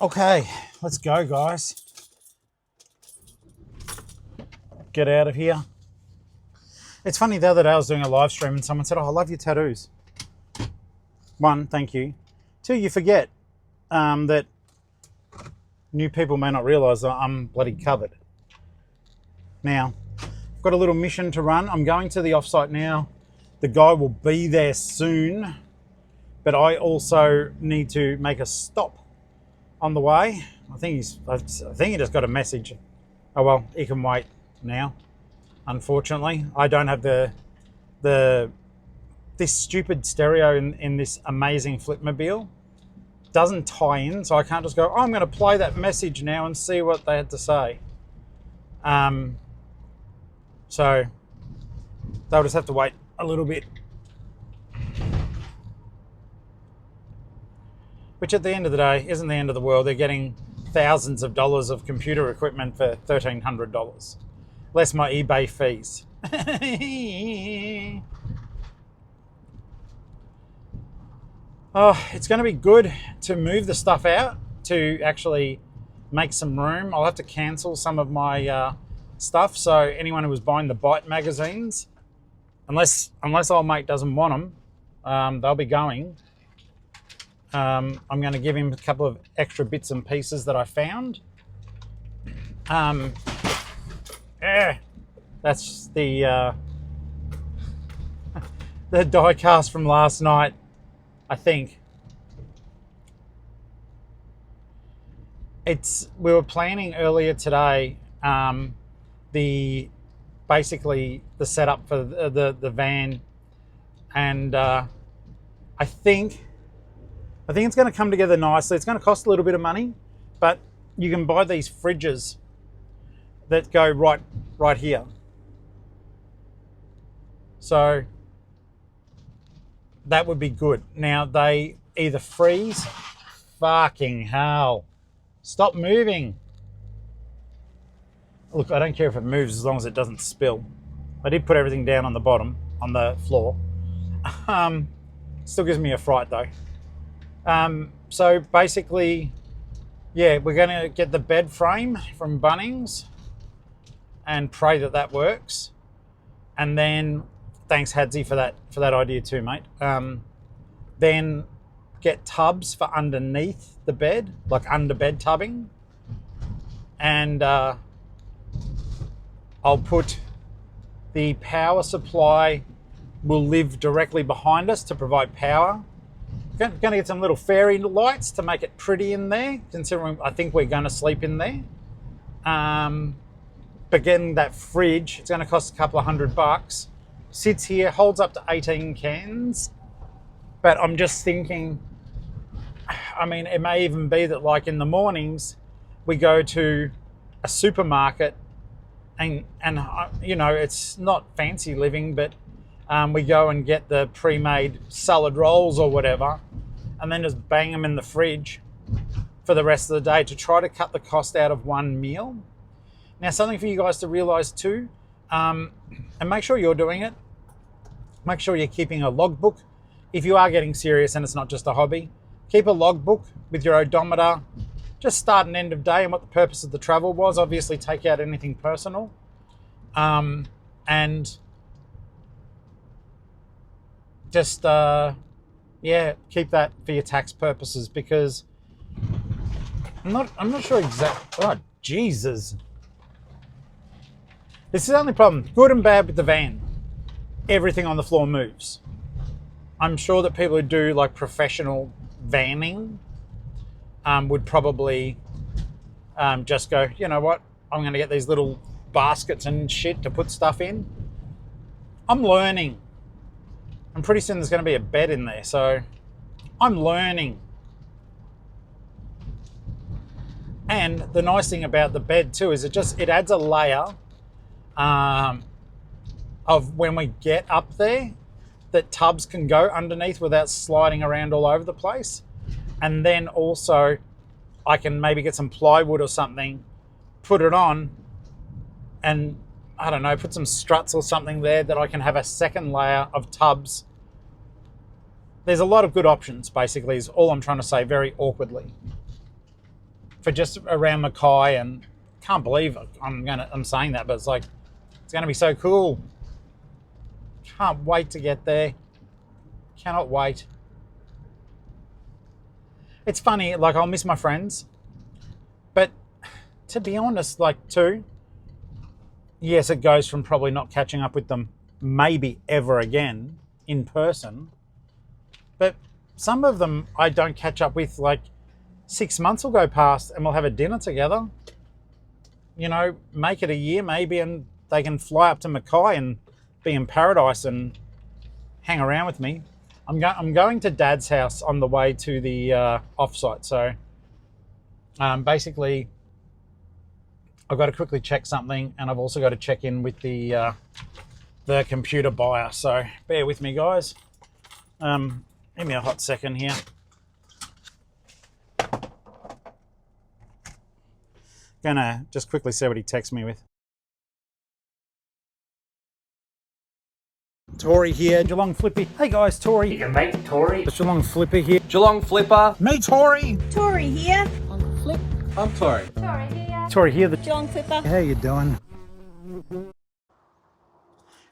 Okay, let's go, guys. Get out of here. It's funny, the other day I was doing a live stream and someone said, "Oh, I love your tattoos." One, thank you. Two, you forget that new people may not realise that I'm bloody covered. Now, I've got a little mission to run. I'm going to the offsite now. The guy will be there soon, but I also need to make a stop on the way. I think he just got a message. Oh well, he can wait now. Unfortunately, I don't have this stupid stereo in this amazing Flipmobile. Doesn't tie in, so I can't just go, "Oh, I'm going to play that message now and see what they had to say." So they'll just have to wait a little bit. Which at the end of the day isn't the end of the world. They're getting thousands of dollars of computer equipment for $1,300. Less my eBay fees. Oh, it's going to be good to move the stuff out to actually make some room. I'll have to cancel some of my stuff. So anyone who was buying the Byte magazines, unless old mate doesn't want them, they'll be going. I'm going to give him a couple of extra bits and pieces that I found. That's the die cast from last night, I think. We were planning earlier today basically the setup for the van, and I think it's going to come together nicely. It's going to cost a little bit of money, but you can buy these fridges that go right here. So that would be good. Now they either freeze. Fucking hell. Stop moving. Look, I don't care if it moves as long as it doesn't spill. I did put everything down on the bottom, on the floor. Still gives me a fright though. So basically, yeah, we're going to get the bed frame from Bunnings and pray that works. And then, thanks Hadzi for that idea too, mate. Then get tubs for underneath the bed, like under bed tubbing. And I'll put the power supply will live directly behind us to provide power. Going to get some little fairy lights to make it pretty in there, considering I think we're going to sleep in there. But getting that fridge, it's going to cost a couple of $100. Sits here, holds up to 18 cans. But I'm just thinking, I mean, it may even be that like in the mornings, we go to a supermarket and you know, it's not fancy living, but we go and get the pre-made salad rolls or whatever, and then just bang them in the fridge for the rest of the day to try to cut the cost out of one meal. Now, something for you guys to realize too, and make sure you're doing it, make sure you're keeping a logbook. If you are getting serious and it's not just a hobby, keep a logbook with your odometer, just start and end of day and what the purpose of the travel was. Obviously take out anything personal. And just, yeah, keep that for your tax purposes, because I'm not sure exactly. Oh, Jesus. This is the only problem, good and bad with the van. Everything on the floor moves. I'm sure that people who do like professional vanning would probably just go, you know what, I'm going to get these little baskets and shit to put stuff in. I'm learning. And pretty soon there's going to be a bed in there, so I'm learning. And the nice thing about the bed too is it adds a layer of when we get up there that tubs can go underneath without sliding around all over the place. And then also I can maybe get some plywood or something, put it on, and I don't know, put some struts or something there that I can have a second layer of tubs. There's a lot of good options, basically, is all I'm trying to say very awkwardly. for just around Mackay, and can't believe I'm saying that, but it's like, it's gonna be so cool. Can't wait to get there. Cannot wait. It's funny, like I'll miss my friends, but to be honest, like too, yes, it goes from probably not catching up with them maybe ever again in person, but some of them I don't catch up with, like 6 months will go past and we'll have a dinner together, you know, make it a year maybe, and they can fly up to Mackay and be in paradise and hang around with me. I'm going to Dad's house on the way to the offsite, so basically I've got to quickly check something, and I've also got to check in with the computer buyer, so bear with me, guys. Give me a hot second here. Gonna just quickly see what he texts me with. Tori here, Geelong-Flipper. Hey guys, Tori. Your mate, Tori. It's Geelong-Flipper here. Geelong-Flipper. Me, Tori. Tori here. I'm Flip. I'm Tori. Tori here. Tori here. The Geelong-Flipper. How you doing? It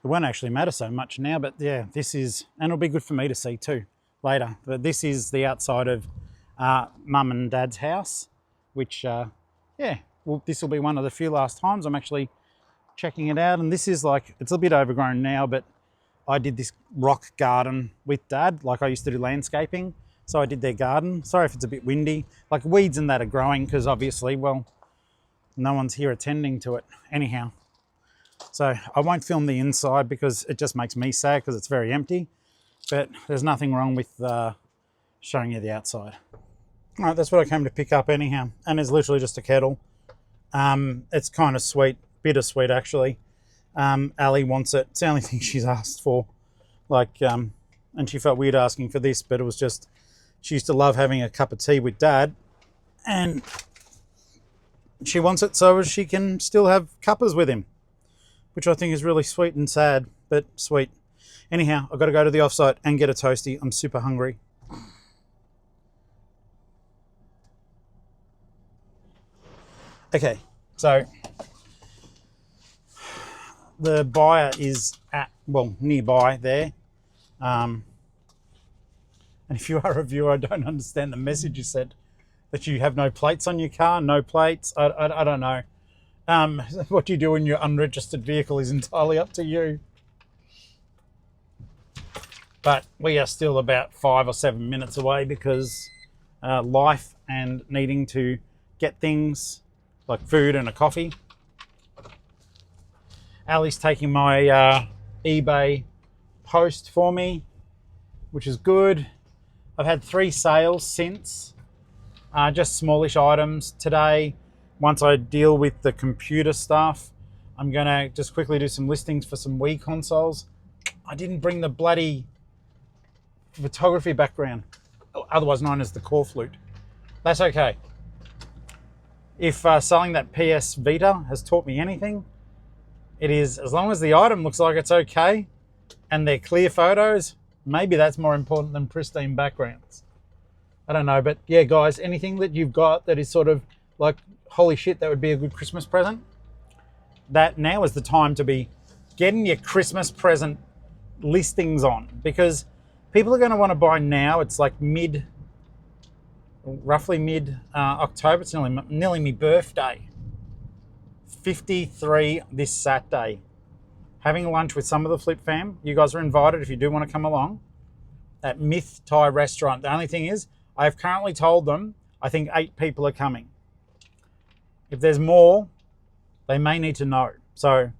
won't actually matter so much now, but yeah, this is, and it'll be good for me to see too later. But this is the outside of Mum and Dad's house, which, yeah, well, this will be one of the few last times I'm actually checking it out. And this is like, it's a bit overgrown now, but I did this rock garden with Dad, like I used to do landscaping. So I did their garden. Sorry if it's a bit windy. Like weeds and that are growing because obviously, well, no one's here attending to it. Anyhow, so I won't film the inside because it just makes me sad because it's very empty. But there's nothing wrong with showing you the outside. All right, that's what I came to pick up anyhow. And it's literally just a kettle. It's kind of sweet, bittersweet actually. Ali wants it. It's the only thing she's asked for. Like, and she felt weird asking for this, but it was just, she used to love having a cup of tea with Dad, and she wants it so she can still have cuppers with him, which I think is really sweet and sad, but sweet. Anyhow, I've got to go to the offsite and get a toasty. I'm super hungry. Okay, so the buyer is at, well, nearby there. And if you are a viewer, I don't understand the message you said, that you have no plates on your car, no plates. I don't know. What you do in your unregistered vehicle is entirely up to you. But we are still about 5 or 7 minutes away because life and needing to get things like food and a coffee. Ali's taking my eBay post for me, which is good. I've had 3 sales since, just smallish items. Today, once I deal with the computer stuff, I'm gonna just quickly do some listings for some Wii consoles. I didn't bring the bloody photography background, otherwise known as the core flute. That's okay. If selling that PS Vita has taught me anything, it is, as long as the item looks like it's okay and they're clear photos, maybe that's more important than pristine backgrounds. I don't know, but yeah, guys, anything that you've got that is sort of like, holy shit, that would be a good Christmas present, that now is the time to be getting your Christmas present listings on, because people are going to want to buy now. It's like roughly mid October. It's nearly my birthday. 53 this Saturday. Having lunch with some of the Flip fam. You guys are invited if you do want to come along. At Myth Thai restaurant. The only thing is, I have currently told them, I think 8 people are coming. If there's more, they may need to know. So,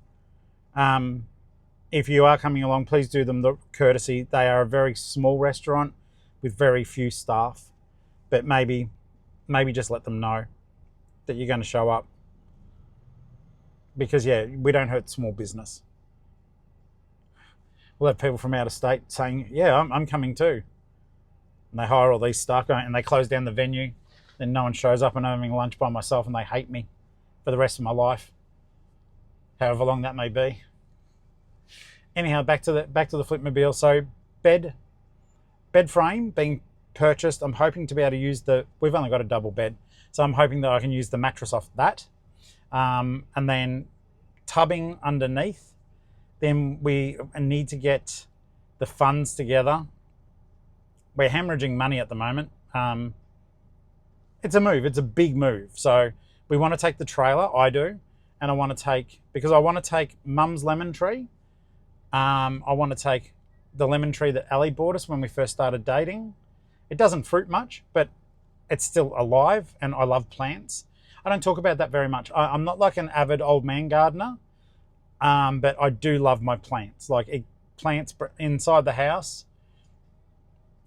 if you are coming along, please do them the courtesy. They are a very small restaurant with very few staff. But maybe just let them know that you're going to show up. Because, yeah, we don't hurt small business. We'll have people from out of state saying, yeah, I'm coming too. And they hire all these staff and they close down the venue. Then no one shows up and I'm having lunch by myself and they hate me for the rest of my life. However long that may be. Anyhow, back to the Flipmobile. So bed frame being purchased. I'm hoping to be able to use we've only got a double bed, so I'm hoping that I can use the mattress off that. And then tubbing underneath. Then we need to get the funds together. We're hemorrhaging money at the moment. It's a move, it's a big move. So we want to take the trailer, I do, and I want to take Mum's lemon tree. I want to take the lemon tree that Ali bought us when we first started dating. It doesn't fruit much, but it's still alive, and I love plants. I don't talk about that very much. I'm not like an avid old man gardener, but I do love my plants. Like plants inside the house,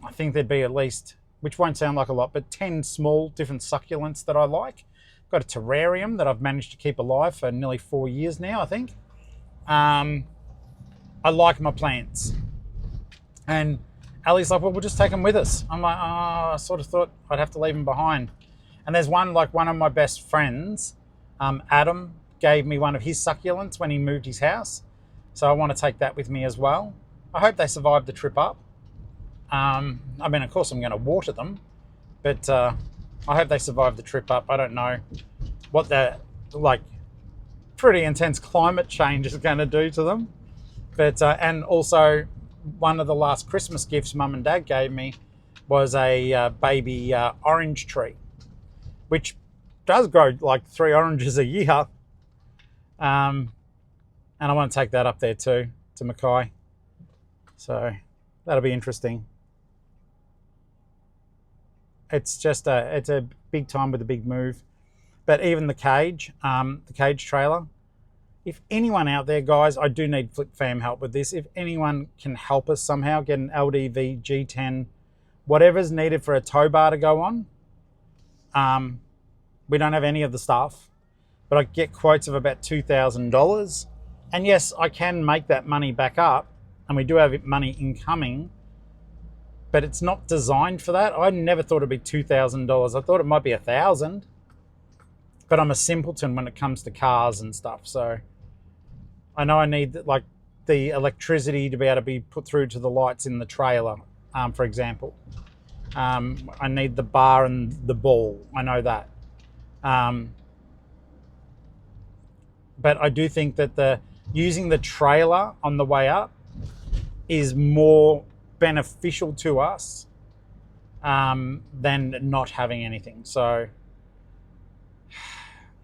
I think there'd be at least, which won't sound like a lot, but 10 small different succulents that I like. I've got a terrarium that I've managed to keep alive for nearly 4 years now, I think. I like my plants. And Ali's like, well, we'll just take them with us. I'm like, oh, I sort of thought I'd have to leave them behind. And there's one of my best friends, Adam, gave me one of his succulents when he moved his house. So I want to take that with me as well. I hope they survive the trip up. I mean, of course I'm going to water them, but I hope they survive the trip up. I don't know what the pretty intense climate change is going to do to them. But and also one of the last Christmas gifts Mum and Dad gave me was a baby orange tree, which does grow like 3 oranges a year. And I want to take that up there too, to Mackay. So that'll be interesting. It's just it's a big time with a big move. But even the cage trailer, if anyone out there, guys, I do need Flip Fam help with this. If anyone can help us somehow get an LDV G10, whatever's needed for a tow bar to go on. We don't have any of the stuff, but I get quotes of about $2,000. And yes, I can make that money back up, and we do have money incoming, but it's not designed for that. I never thought it'd be $2,000. I thought it might be $1,000, but I'm a simpleton when it comes to cars and stuff. So I know I need like the electricity to be able to be put through to the lights in the trailer, for example. I need the bar and the ball. I know that. But I do think that using the trailer on the way up is more beneficial to us than not having anything. So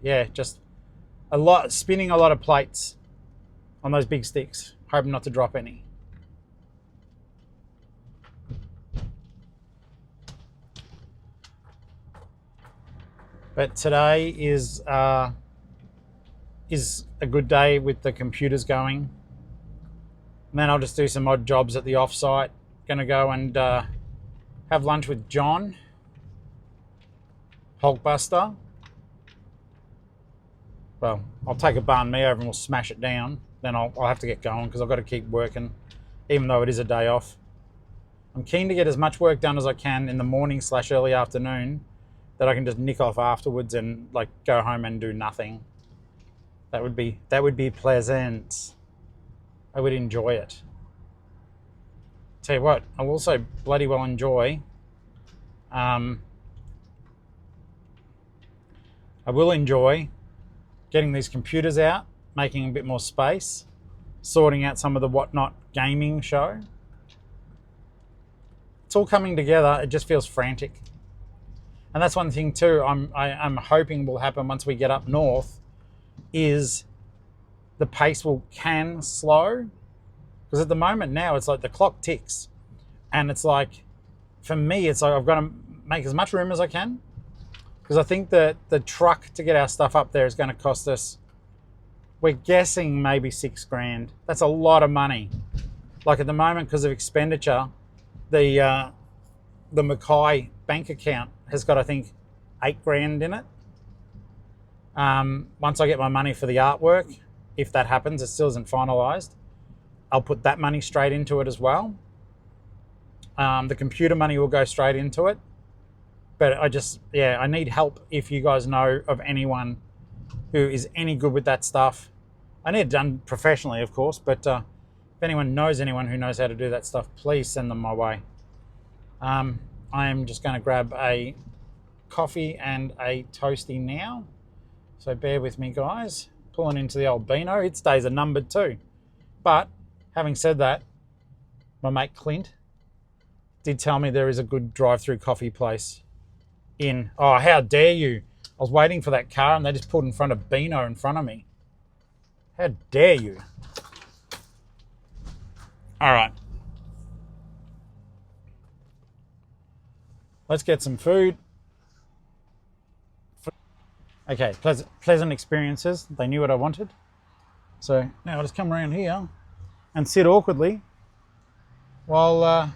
yeah, just spinning a lot of plates on those big sticks, hoping not to drop any. But today is a good day with the computers going. And then I'll just do some odd jobs at the offsite. Gonna go and have lunch with John, Hulkbuster. Well, I'll take a banh mi over and we'll smash it down. Then I'll have to get going because I've got to keep working, even though it is a day off. I'm keen to get as much work done as I can in the morning / early afternoon, that I can just nick off afterwards and like go home and do nothing. That would be pleasant. I would enjoy it. Tell you what, I'll also bloody well enjoy. I will enjoy getting these computers out, making a bit more space, sorting out some of the whatnot gaming show. It's all coming together. It just feels frantic. And that's one thing too I'm hoping will happen once we get up north, is the pace can slow. Because at the moment now, it's like the clock ticks. And it's like, for me, it's like I've got to make as much room as I can. Because I think that the truck to get our stuff up there is going to cost us, we're guessing maybe $6,000. That's a lot of money. Like at the moment, because of expenditure, the Mackay bank account has got, I think, $8,000 in it. Once I get my money for the artwork, if that happens, it still isn't finalized, I'll put that money straight into it as well. The computer money will go straight into it. But I need help if you guys know of anyone who is any good with that stuff. I need it done professionally, of course, but if anyone knows anyone who knows how to do that stuff, please send them my way. I am just going to grab a coffee and a toasty now. So bear with me, guys. Pulling into the old Beano. Its days are numbered too. But having said that, my mate Clint did tell me there is a good drive-through coffee place in... Oh, how dare you. I was waiting for that car and they just pulled in front of Beano in front of me. How dare you. All right. Let's get some food. Okay, pleasant experiences. They knew what I wanted. So now I'll just come around here and sit awkwardly while I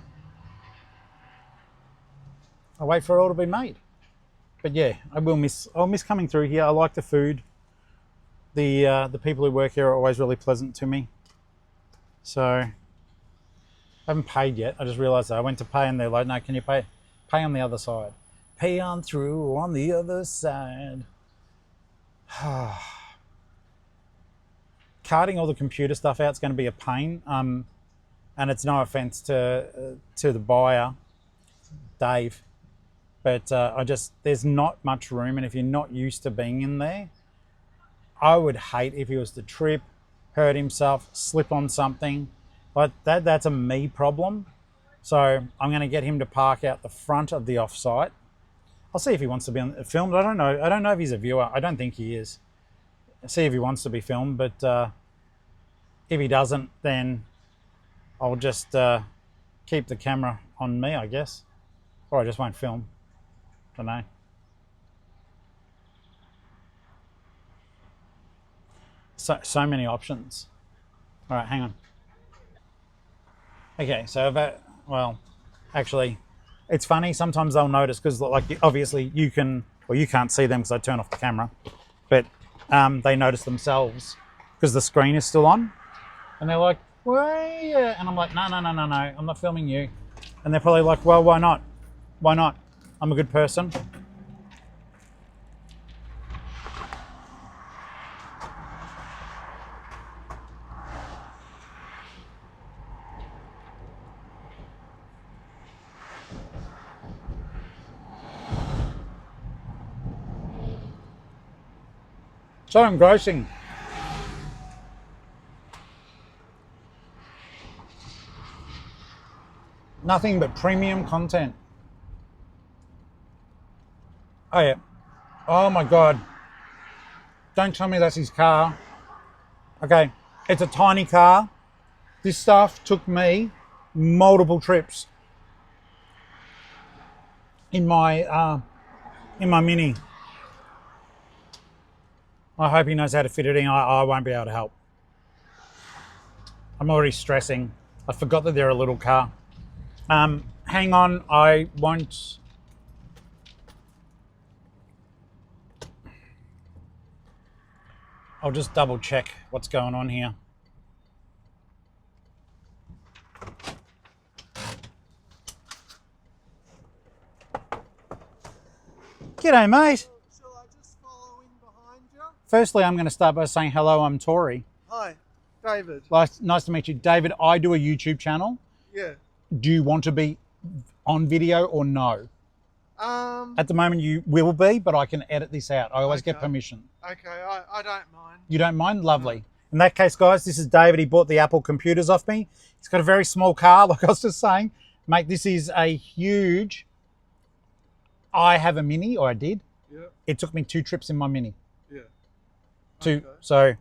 wait for it all to be made. But yeah, I'll miss coming through here. I like the food. The people who work here are always really pleasant to me. So I haven't paid yet. I just realized that I went to pay and they're like, no, can you pay on the other side? Pay on through on the other side. Carting all the computer stuff out is going to be a pain. And it's no offense to the buyer, Dave, but there's not much room. And if you're not used to being in there, I would hate if he was to trip, hurt himself, slip on something. But that's a me problem. So I'm going to get him to park out the front of the offsite. I'll see if he wants to be filmed. I don't know. I don't know if he's a viewer. I don't think he is. I'll see if he wants to be filmed. But if he doesn't, then I'll just keep the camera on me, I guess. Or I just won't film. Don't know. So many options. All right, hang on. Okay, so actually, it's funny. Sometimes they'll notice because, like, obviously you can't see them because I turn off the camera, but they notice themselves because the screen is still on, and they're like, "Wait," and I'm like, "No, I'm not filming you," and they're probably like, "Well, why not? Why not? I'm a good person." So engrossing. Nothing but premium content. Oh yeah. Oh my God. Don't tell me that's his car. Okay, it's a tiny car. This stuff took me multiple trips in my Mini. I hope he knows how to fit it in. I won't be able to help. I'm already stressing. I forgot that they're a little car. Hang on, I won't. I'll just double check what's going on here. G'day, mate. Shall I just follow in behind you? Firstly, I'm going to start by saying hello, I'm Tori. Hi, David. Nice to meet you. David, I do a YouTube channel. Yeah. Do you want to be on video or no? At the moment you will be, but I can edit this out. I always get permission. Okay, I don't mind. You don't mind? Lovely. No. In that case, guys, this is David. He bought the Apple computers off me. He's got a very small car, like I was just saying. Mate, this is a huge... I have a Mini, or I did. Yeah. It took me 2 trips in my Mini. Yeah. Okay. So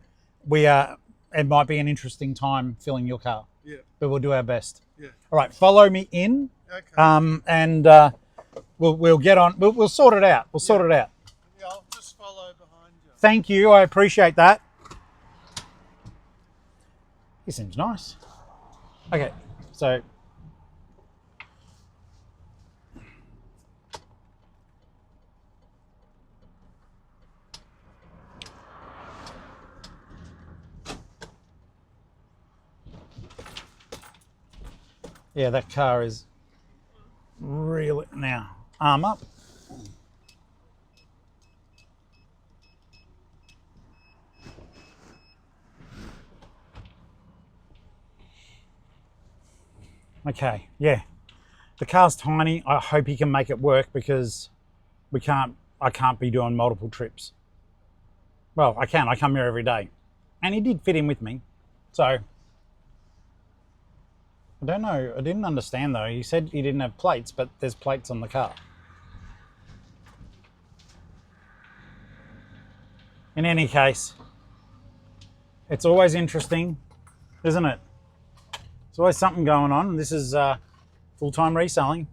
it might be an interesting time filling your car. Yeah. But we'll do our best. Yeah. All right, follow me in. Okay. And we'll get on. We'll sort it out. We'll sort it out. Yeah, I'll just follow behind you. Thank you. I appreciate that. He seems nice. Okay, so yeah, that car is really now arm up. Okay, yeah. The car's tiny. I hope he can make it work because I can't be doing multiple trips. Well, I can. I come here every day. And he did fit in with me. So, I don't know. I didn't understand though. He said he didn't have plates, but there's plates on the car. In any case, it's always interesting, isn't it? There's always something going on. This is full-time reselling.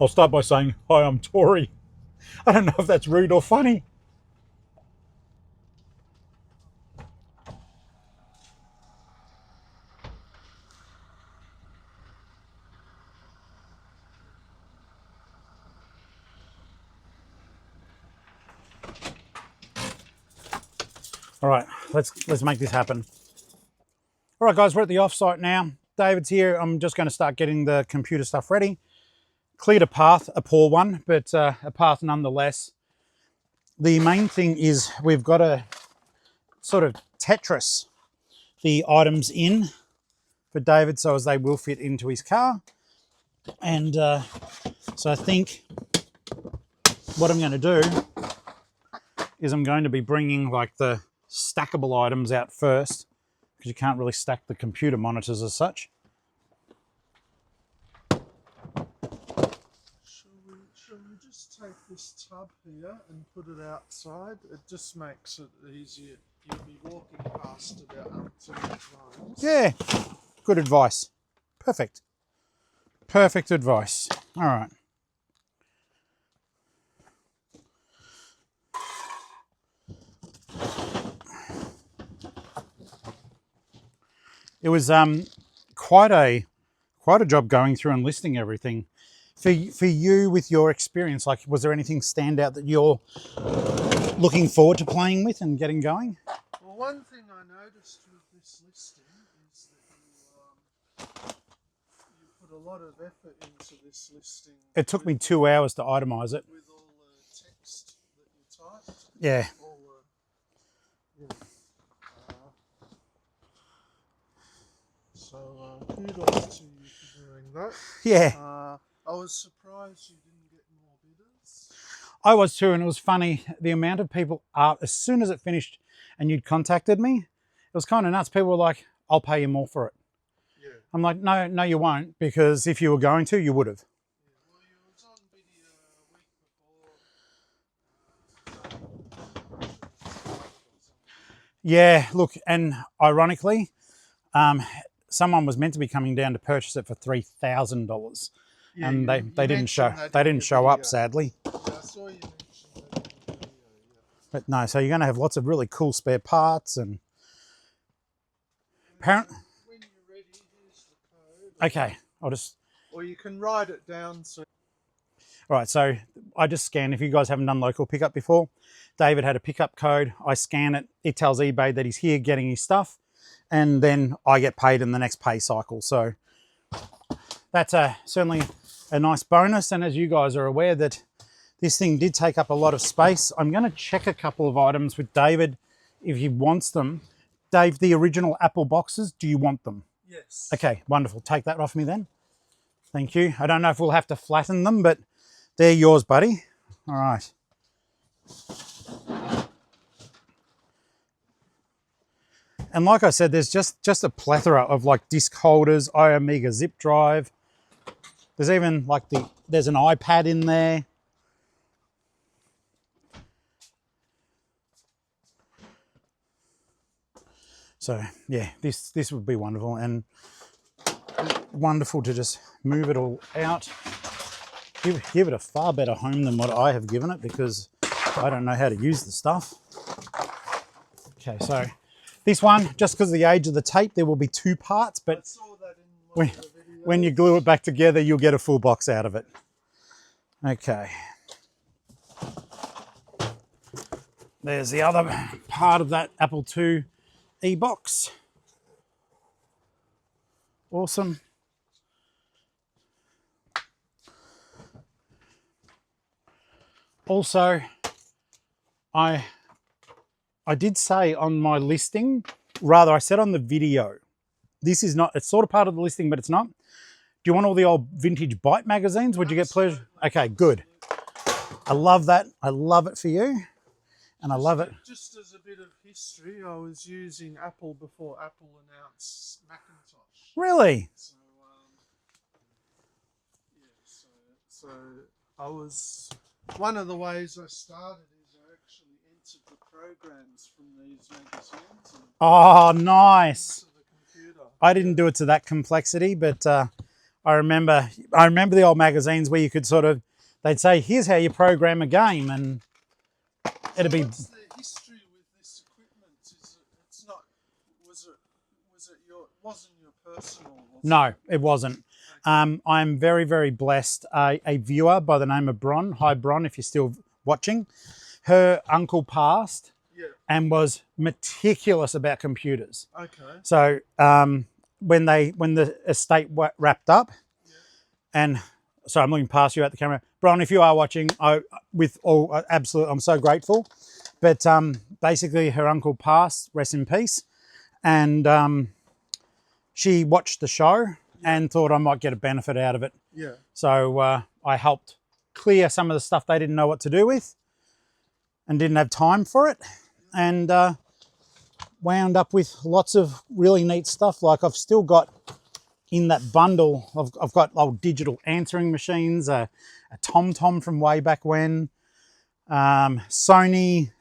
I'll start by saying, hi, I'm Tori. I don't know if that's rude or funny. All right, let's make this happen. All right, guys, we're at the offsite now. David's here. I'm just going to start getting the computer stuff ready. Cleared a path, a poor one, but a path nonetheless. The main thing is we've got to sort of Tetris the items in for David so as they will fit into his car. And so I think what I'm going to do is I'm going to be bringing like the stackable items out first because you can't really stack the computer monitors as such. Shall we just take this tub here and put it outside? It just makes it easier. You'll be walking past about so many times. Yeah, good advice. Perfect. Perfect advice. All right. It was quite a job going through and listing everything. For you, with your experience, like, was there anything stand out that you're looking forward to playing with and getting going? Well, one thing I noticed with this listing is that you put a lot of effort into this listing. It took me 2 hours to itemize it. With all the text that you typed. Yeah. All the, yeah. So kudos to you for doing that. Yeah. I was surprised you didn't get more bidders. I was too, and it was funny. The amount of people, as soon as it finished and you'd contacted me, it was kind of nuts. People were like, I'll pay you more for it. Yeah. I'm like, no, you won't, because if you were going to, you would have. Yeah. Well, you was on video a week before. Yeah, look, and ironically, someone was meant to be coming down to purchase it for $3,000, Yeah, and you they didn't show. that They in didn't your show up, video. sadly. Yeah, I saw you mention that in the video. Yeah. But no, so you're going to have lots of really cool spare parts and. When you're ready, here's the code. Okay, I'll just. Or you can write it down. So. All right, so I just scan. If you guys haven't done local pickup before, David had a pickup code. I scan it. It tells eBay that he's here getting his stuff, and then I get paid in the next pay cycle. So that's certainly a nice bonus. And as you guys are aware, that this thing did take up a lot of space. I'm going to check a couple of items with David if he wants them. Dave, the original Apple boxes, do you want them? Yes. Okay, wonderful. Take that off me then. Thank you. I don't know if we'll have to flatten them, but they're yours, buddy. All right. And like I said, there's just a plethora of like disc holders, iOmega zip drive. There's even like there's an iPad in there. So yeah, this would be wonderful, and wonderful to just move it all out. Give it a far better home than what I have given it, because I don't know how to use the stuff. Okay, so this one, just because of the age of the tape, there will be 2 parts, but I saw that in one of the videos. when you glue it back together, you'll get a full box out of it. Okay. There's the other part of that Apple IIe box. Awesome. Also, I did say on my listing, rather I said on the video, this is not, it's sort of part of the listing, but it's not. Do you want all the old vintage bike magazines? Would you get pleasure? Okay, good. I love that. I love it for you. And I love it. Just as a bit of history, I was using Apple before Apple announced Macintosh. Really? So, so I was, one of the ways I started is I actually entered the programs from these magazines. And Oh, nice. into the computer. I didn't do it to that complexity, but I remember the old magazines where you could sort of, they'd say, here's how you program a game, and it'd be. What's the history with this equipment? It's not. Was it your? Wasn't your personal? No, it wasn't. I'm very, very blessed. A viewer by the name of Bron, hi Bron, if you're still watching, her uncle passed and was meticulous about computers. Okay. So when the estate wrapped up, and so I'm looking past you at the camera, Bron, if you are watching, I'm so grateful. But basically, her uncle passed, rest in peace, and she watched the show and thought I might get a benefit out of it. Yeah. So I helped clear some of the stuff they didn't know what to do with and didn't have time for it, and wound up with lots of really neat stuff. Like I've still got in that bundle, I've got old digital answering machines, a TomTom from way back when, Sony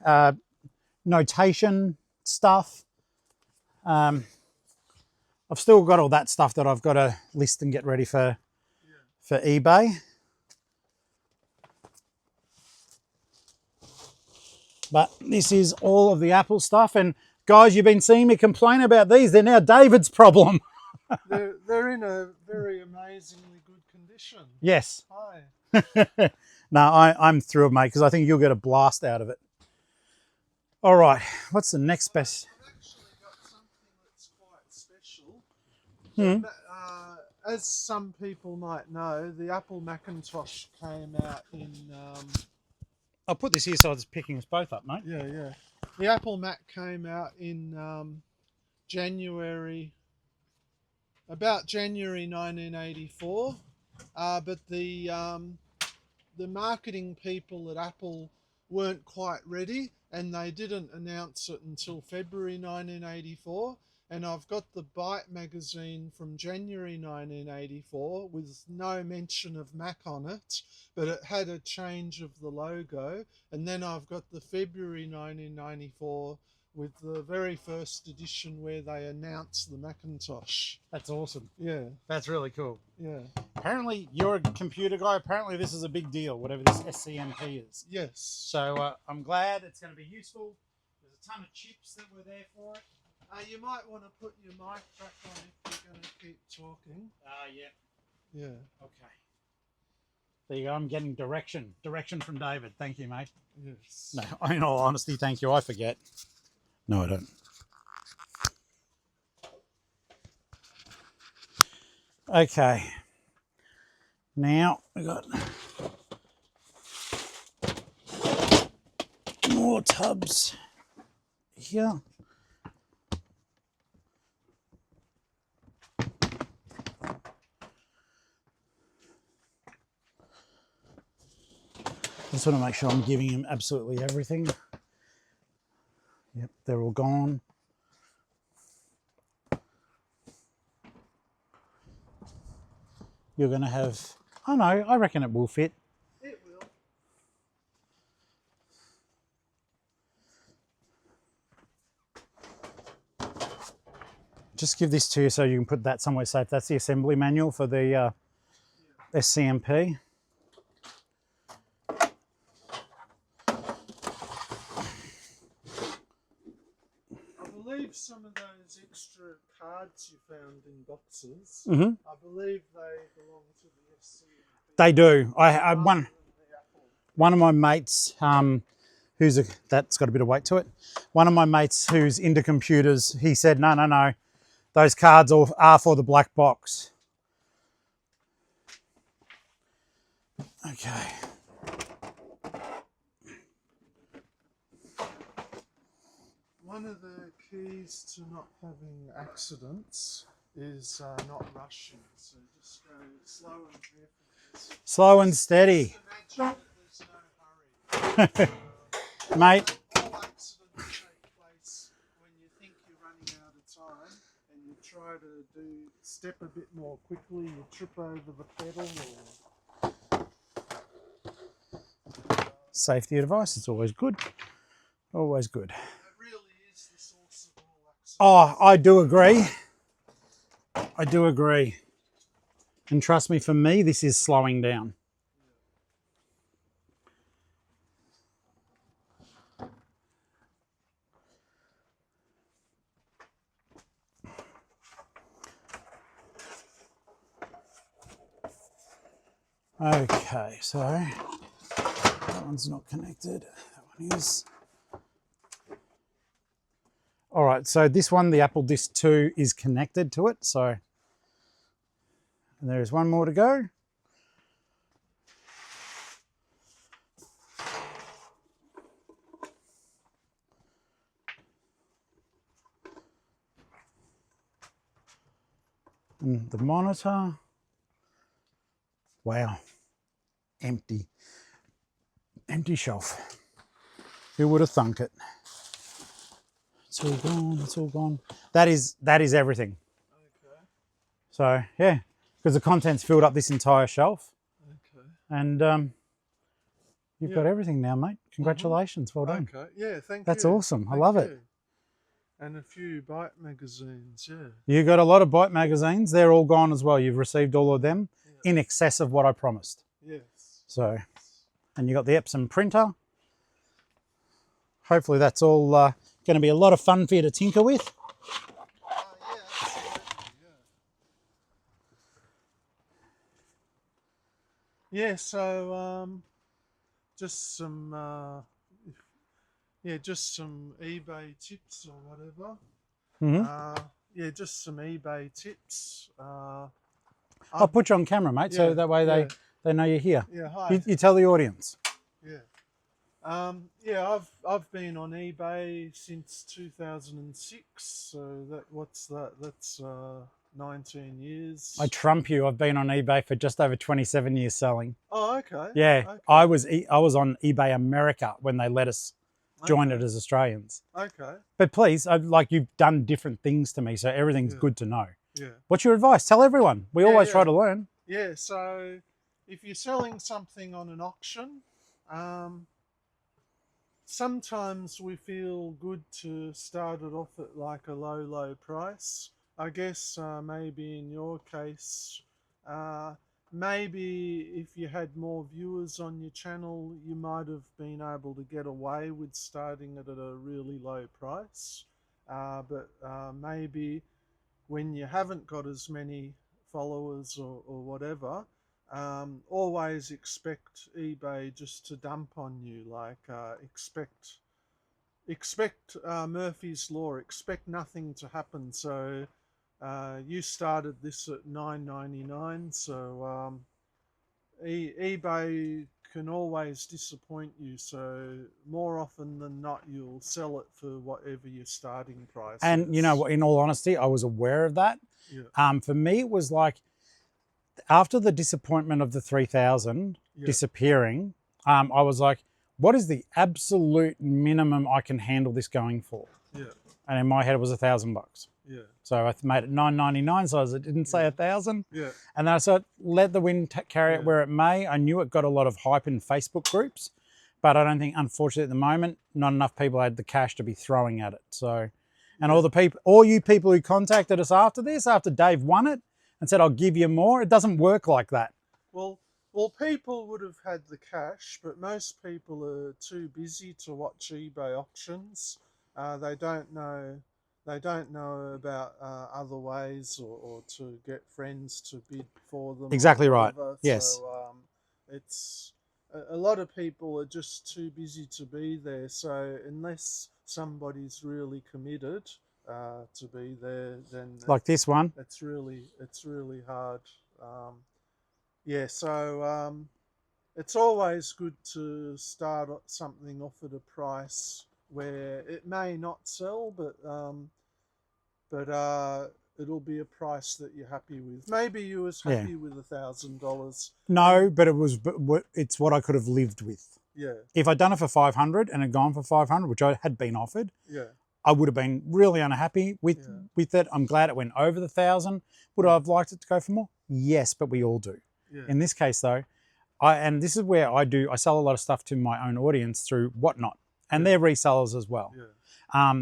notation stuff. I've still got all that stuff that I've got to list and get ready for eBay. But this is all of the Apple stuff. And guys, you've been seeing me complain about these. They're now David's problem. They're in a very amazingly good condition. Yes. Hi. No, I'm thrilled, mate, because I think you'll get a blast out of it. All right, what's the next best? I've actually got something that's quite special. As some people might know, the Apple Macintosh came out in. I'll put this here so it's picking us both up, mate. Yeah. The Apple Mac came out in about January 1984, but the marketing people at Apple weren't quite ready, and they didn't announce it until February 1984. And I've got the Byte magazine from January 1984 with no mention of Mac on it, but it had a change of the logo. And then I've got the February 1994 with the very first edition where they announced the Macintosh. That's awesome. Yeah. That's really cool. Yeah. Apparently, you're a computer guy. Apparently, this is a big deal, whatever this SCMP is. Yes. So I'm glad it's going to be useful. There's a ton of chips that were there for it. You might want to put your mic back on if you're going to keep talking. Yeah. Yeah. Okay. There you go. I'm getting direction from David. Thank you, mate. Yes. No, in all honesty, thank you. I forget. No, I don't. Okay. Now we got more tubs here. Just want to make sure I'm giving him absolutely everything. Yep, they're all gone. You're going to have, oh no, I reckon it will fit. It will. Just give this to you so you can put that somewhere safe. That's the assembly manual for the SCMP. I believe some of those extra cards you found in boxes, Mm-hmm. I believe they belong to the SCMP. They do. I rather one than the Apple. one of my mates that's got a bit of weight to it. One of my mates who's into computers, he said, no, those cards are for the black box. Okay. One of the keys to not having accidents is not rushing. So just go slow and careful. Slow and steady. Just imagine that there's no hurry. Mate, All accidents take place when you think you're running out of time and you try to step a bit more quickly, you trip over the pedal or... safety advice, it's always good. Always good. It really is the source of all accidents. Oh, I do agree. I do agree. And trust me, for me, this is slowing down. Okay, so that one's not connected. That one is. All right, so this one, the Apple Disc 2, is connected to it. So and there is one more to go. And the monitor. Wow, empty shelf. Who would have thunk it? It's all gone, it's all gone. That is everything. Okay. So yeah, because the contents filled up this entire shelf. Okay. And you've got everything now, mate. Congratulations, well done. Okay. Yeah, thank you. That's awesome, I Thank love you. it. And a few bike magazines, yeah. You got a lot of bike magazines, they're all gone as well. You've received all of them in excess of what I promised. Yes. So, and you got the Epson printer. Hopefully that's all going to be a lot of fun for you to tinker with. Yeah, absolutely, yeah. Yeah, so just some just some eBay tips or whatever. Yeah, just some eBay tips. I'll put you on camera, mate, so that way they know you're here. Yeah, hi. You tell the audience. Yeah. Yeah, I've been on eBay since 2006. So that's 19 years. I trump you. I've been on eBay for just over 27 years selling. Oh, okay. Yeah, Okay. I was on eBay America when they let us join it as Australians. Okay. But please, you've done different things to me, so everything's good to know. Yeah. What's your advice? Tell everyone. We always try to learn. Yeah, so if you're selling something on an auction, sometimes we feel good to start it off at like a low price. I guess maybe in your case, maybe if you had more viewers on your channel, you might have been able to get away with starting it at a really low price. But maybe when you haven't got as many followers or whatever, always expect eBay just to dump on you. Like expect Murphy's Law. Expect nothing to happen. So you started this at $9.99. So eBay can always disappoint you. So more often than not, you'll sell it for whatever your starting price is. And you know what? In all honesty, I was aware of that. Yeah. For me, it was like after the disappointment of the 3000 disappearing, I was like, what is the absolute minimum I can handle this going for? Yeah. And in my head, it was $1,000. Yeah. So I made it $9.99, so I didn't say 1,000. Yeah. And then I said, let the wind carry it where it may. I knew it got a lot of hype in Facebook groups, but I don't think, unfortunately, at the moment, not enough people had the cash to be throwing at it. So, and all you people who contacted us after this, after Dave won it and said, I'll give you more, it doesn't work like that. Well, people would have had the cash, but most people are too busy to watch eBay auctions. They don't know about other ways or to get friends to bid for them. Exactly right. Yes. So it's a lot of people are just too busy to be there. So unless somebody's really committed to be there, then Like this one. it's really hard. Yeah, so it's always good to start something off at a price where it may not sell, but it'll be a price that you're happy with. Maybe you was happy with $1,000. No, but it's what I could have lived with. Yeah. If I'd done it for 500 and had gone for 500, which I had been offered, Yeah. I would have been really unhappy with it. I'm glad it went over the 1,000. Would I have liked it to go for more? Yes, but we all do. Yeah. In this case, though, and this is where I sell a lot of stuff to my own audience through Whatnot, and they're resellers as well. Yeah.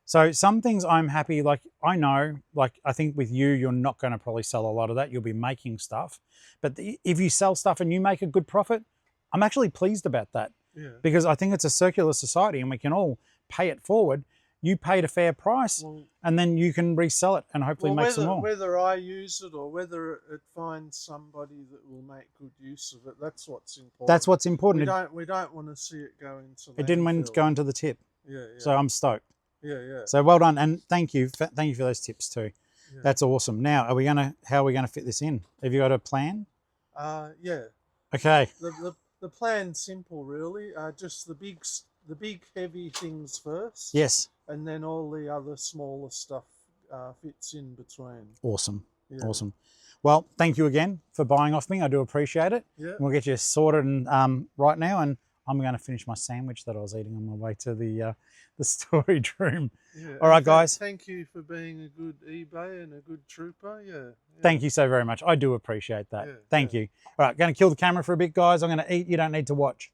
So some things I'm happy, like I know, like I think with you, you're not going to probably sell a lot of that. You'll be making stuff. But if you sell stuff and you make a good profit, I'm actually pleased about that. Yeah. Because I think it's a circular society and we can all pay it forward. You paid a fair price and then you can resell it and hopefully make some more. Whether I use it or whether it finds somebody that will make good use of it, that's what's important. That's what's important. We don't want to see it go into landfill. It didn't want to go into the tip. Yeah. So I'm stoked. Yeah. So well done, and thank you for those tips too. Yeah. That's awesome. Now, how are we gonna fit this in? Have you got a plan? Yeah. Okay. The plan's simple, really. Just the big heavy things first. Yes. And then all the other smaller stuff fits in between. Awesome. Yeah. Awesome. Well, thank you again for buying off me. I do appreciate it. Yeah. We'll get you sorted and right now, and I'm going to finish my sandwich that I was eating on my way to the storage room. Yeah. All right, guys. Thank you for being a good eBay and a good trooper. Yeah. Thank you so very much. I do appreciate that. Yeah, Thank you. All right, going to kill the camera for a bit, guys. I'm going to eat. You don't need to watch.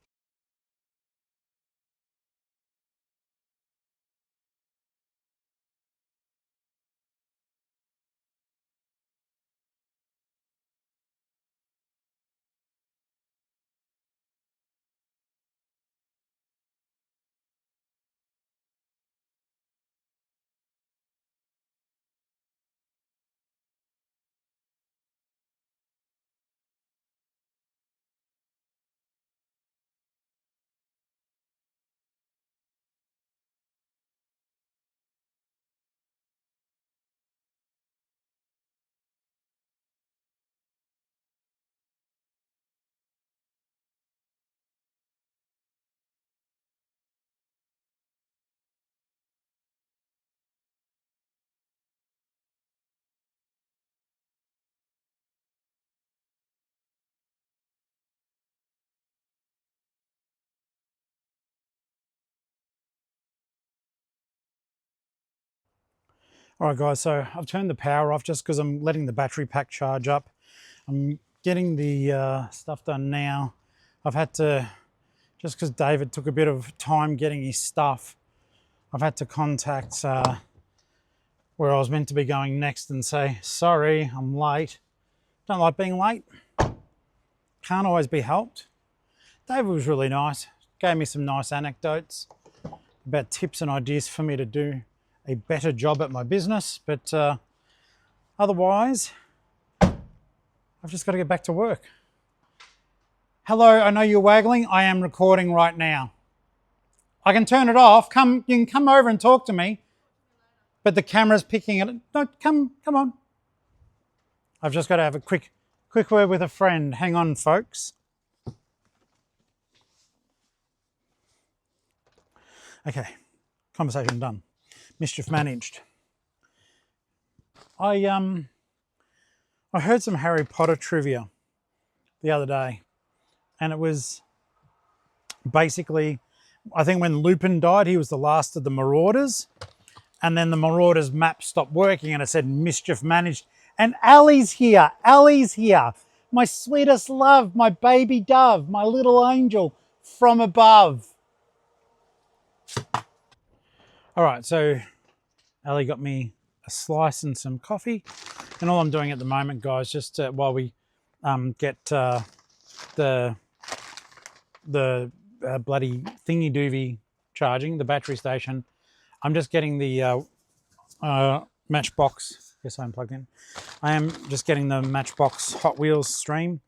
All right, guys, so I've turned the power off just because I'm letting the battery pack charge up. I'm getting the stuff done now. I've had to, just because David took a bit of time getting his stuff, I've had to contact where I was meant to be going next and say, sorry, I'm late. Don't like being late. Can't always be helped. David was really nice. Gave me some nice anecdotes about tips and ideas for me to do a better job at my business, but otherwise I've just got to get back to work. Hello, I know you're waggling. I am recording right now. I can turn it off. You can come over and talk to me, but the camera's picking it. No, come on. I've just got to have a quick word with a friend. Hang on, folks. Okay, conversation done. Mischief managed. I heard some Harry Potter trivia the other day, and it was basically, I think when Lupin died, he was the last of the Marauders, and then the Marauders map stopped working, and it said mischief managed. And Allie's here. Allie's here. My sweetest love, my baby dove, my little angel from above. All right, so Ali got me a slice and some coffee, and all I'm doing at the moment, guys, just while we get the bloody thingy doovy charging, the battery station, I'm just getting the Matchbox. Yes, I'm plugged in. I am just getting the Matchbox Hot Wheels stream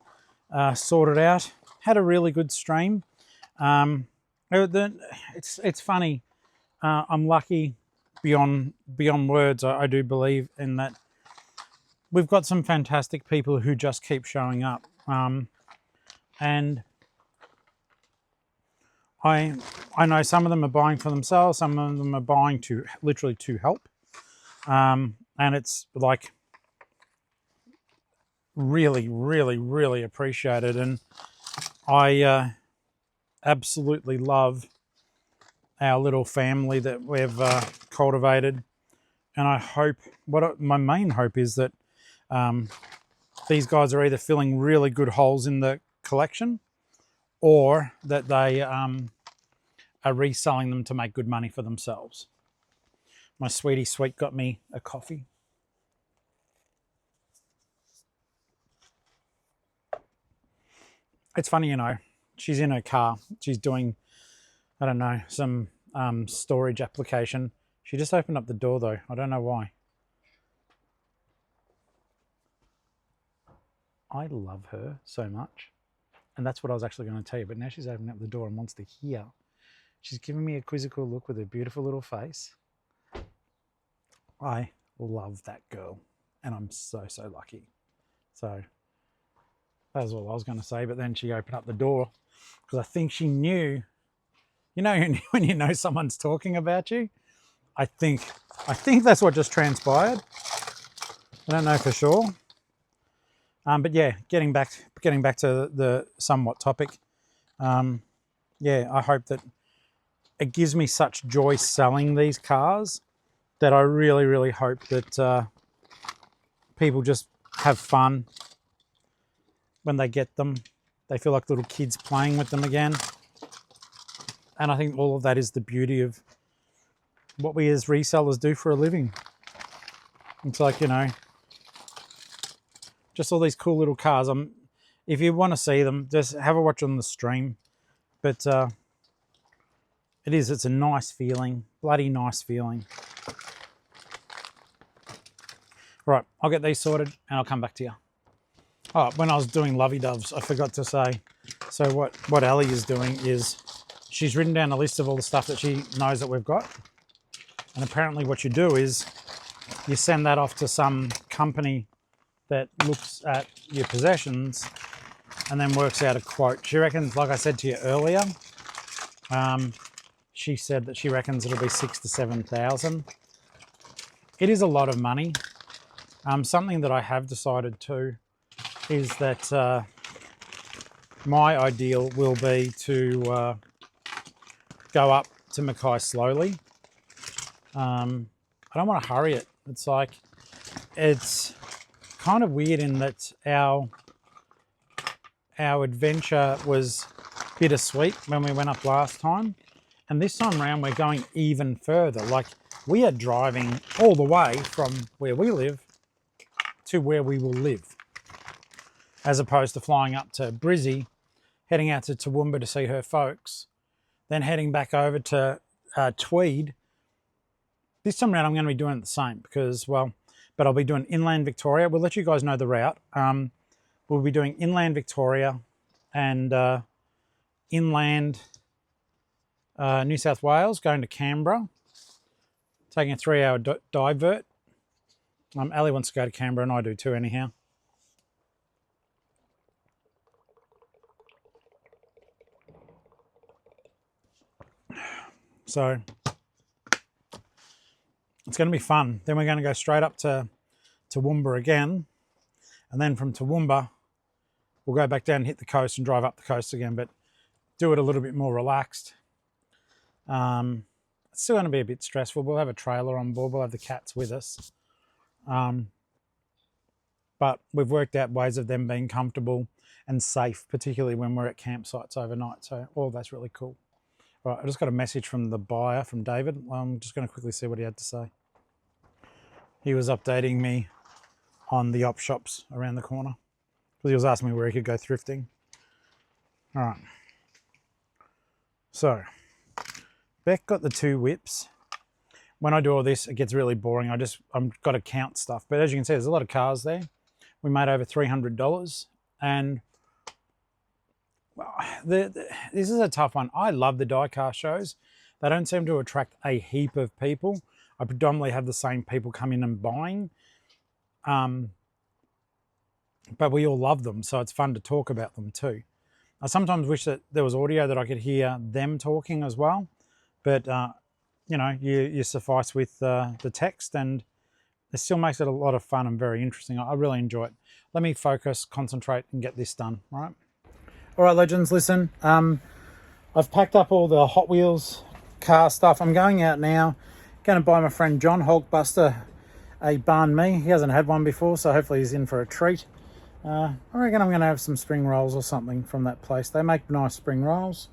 sorted out. had a really good stream. It's funny. I'm lucky beyond words. I do believe in that. We've got some fantastic people who just keep showing up, and I know some of them are buying for themselves. Some of them are buying to literally to help, and it's like really, really, really appreciated. And I absolutely love our little family that we've cultivated. And I hope, my main hope is that these guys are either filling really good holes in the collection, or that they are reselling them to make good money for themselves. My sweetie sweet got me a coffee. It's funny, you know, she's in her car. She's doing, I don't know, some storage application. She just opened up the door though. I don't know why. I love her so much. And that's what I was actually going to tell you. But now she's opening up the door and wants to hear. She's giving me a quizzical look with her beautiful little face. I love that girl. And I'm so, so lucky. So that was all I was going to say. But then she opened up the door because I think she knew, you know, when you know someone's talking about you. I think that's what just transpired. I don't know for sure. But yeah, getting back to the somewhat topic. Yeah, I hope that it gives me such joy selling these cars that I really, really hope that people just have fun when they get them. They feel like little kids playing with them again. And I think all of that is the beauty of what we as resellers do for a living. It's like, you know, just all these cool little cars. If you want to see them, just have a watch on the stream. But it's a nice feeling, bloody nice feeling. Right, I'll get these sorted and I'll come back to you. Oh, when I was doing lovey doves, I forgot to say. So what Ellie is doing is she's written down a list of all the stuff that she knows that we've got. And apparently what you do is you send that off to some company that looks at your possessions and then works out a quote. She reckons, like I said to you earlier, she said that she reckons it'll be 6,000 to 7,000. It is a lot of money. Something that I have decided too is that my ideal will be to go up to Mackay slowly. I don't want to hurry it. It's like, it's kind of weird in that our adventure was bittersweet when we went up last time. And this time around, we're going even further. Like, we are driving all the way from where we live to where we will live, as opposed to flying up to Brizzy, heading out to Toowoomba to see her folks, then heading back over to Tweed. This time around, I'm going to be doing it the same because, well, but I'll be doing inland Victoria. We'll let you guys know the route. We'll be doing inland Victoria and inland New South Wales, going to Canberra, taking a 3-hour divert. Ali wants to go to Canberra and I do too anyhow. So it's going to be fun. Then we're going to go straight up to Toowoomba again. And then from Toowoomba, we'll go back down and hit the coast and drive up the coast again, but do it a little bit more relaxed. It's still going to be a bit stressful. We'll have a trailer on board. We'll have the cats with us. But we've worked out ways of them being comfortable and safe, particularly when we're at campsites overnight. So all that's really cool. Right, I just got a message from the buyer, from David. I'm just going to quickly see what he had to say. He was updating me on the op shops around the corner because he was asking me where he could go thrifting. All right. So Beck got the 2 whips. When I do all this, it gets really boring. I've got to count stuff. But as you can see, there's a lot of cars there. We made over $300. And This is a tough one. I love the diecast shows. They don't seem to attract a heap of people. I predominantly have the same people come in and buying. But we all love them, so it's fun to talk about them too. I sometimes wish that there was audio that I could hear them talking as well. But, you know, you suffice with the text, and it still makes it a lot of fun and very interesting. I really enjoy it. Let me focus, concentrate, and get this done, all right? All right, legends, listen. I've packed up all the Hot Wheels car stuff. I'm going out now. Going to buy my friend John Hulkbuster a banh mi. He hasn't had one before, so hopefully he's in for a treat. I reckon I'm going to have some spring rolls or something from that place. They make nice spring rolls.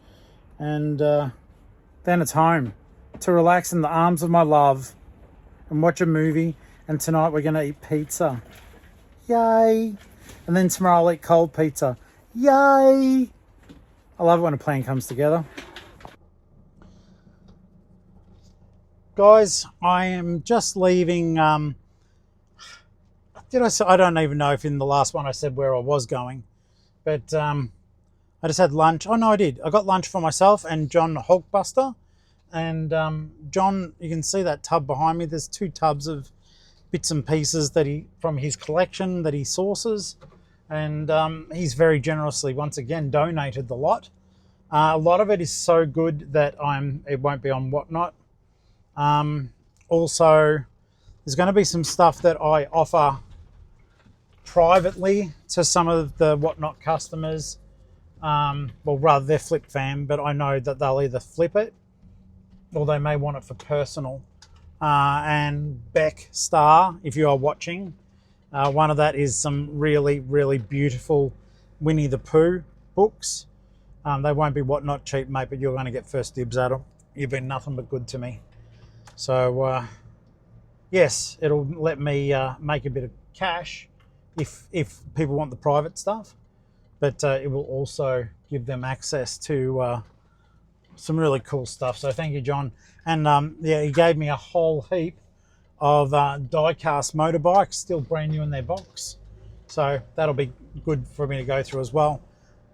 And then it's home to relax in the arms of my love and watch a movie. And tonight we're going to eat pizza. Yay! And then tomorrow I'll eat cold pizza. Yay! I love it when a plan comes together. Guys, I am just leaving. Did I say, I don't even know if in the last one I said where I was going, but I just had lunch. Oh no, I did. I got lunch for myself and John Hulkbuster. And John, you can see that tub behind me. There's 2 tubs of bits and pieces that from his collection that he sources. And he's very generously, once again, donated the lot. A lot of it is so good that it won't be on Whatnot. Also, there's going to be some stuff that I offer privately to some of the Whatnot customers. Well, rather, they're Flip fan, but I know that they'll either flip it or they may want it for personal. And Beck Star, if you are watching, one of that is some really, really beautiful Winnie the Pooh books. They won't be Whatnot cheap, mate, but you're going to get first dibs at them. You've been nothing but good to me. So, yes, it'll let me make a bit of cash if people want the private stuff. But it will also give them access to some really cool stuff. So thank you, John. And yeah, he gave me a whole heap of die-cast motorbikes, still brand new in their box. So that'll be good for me to go through as well.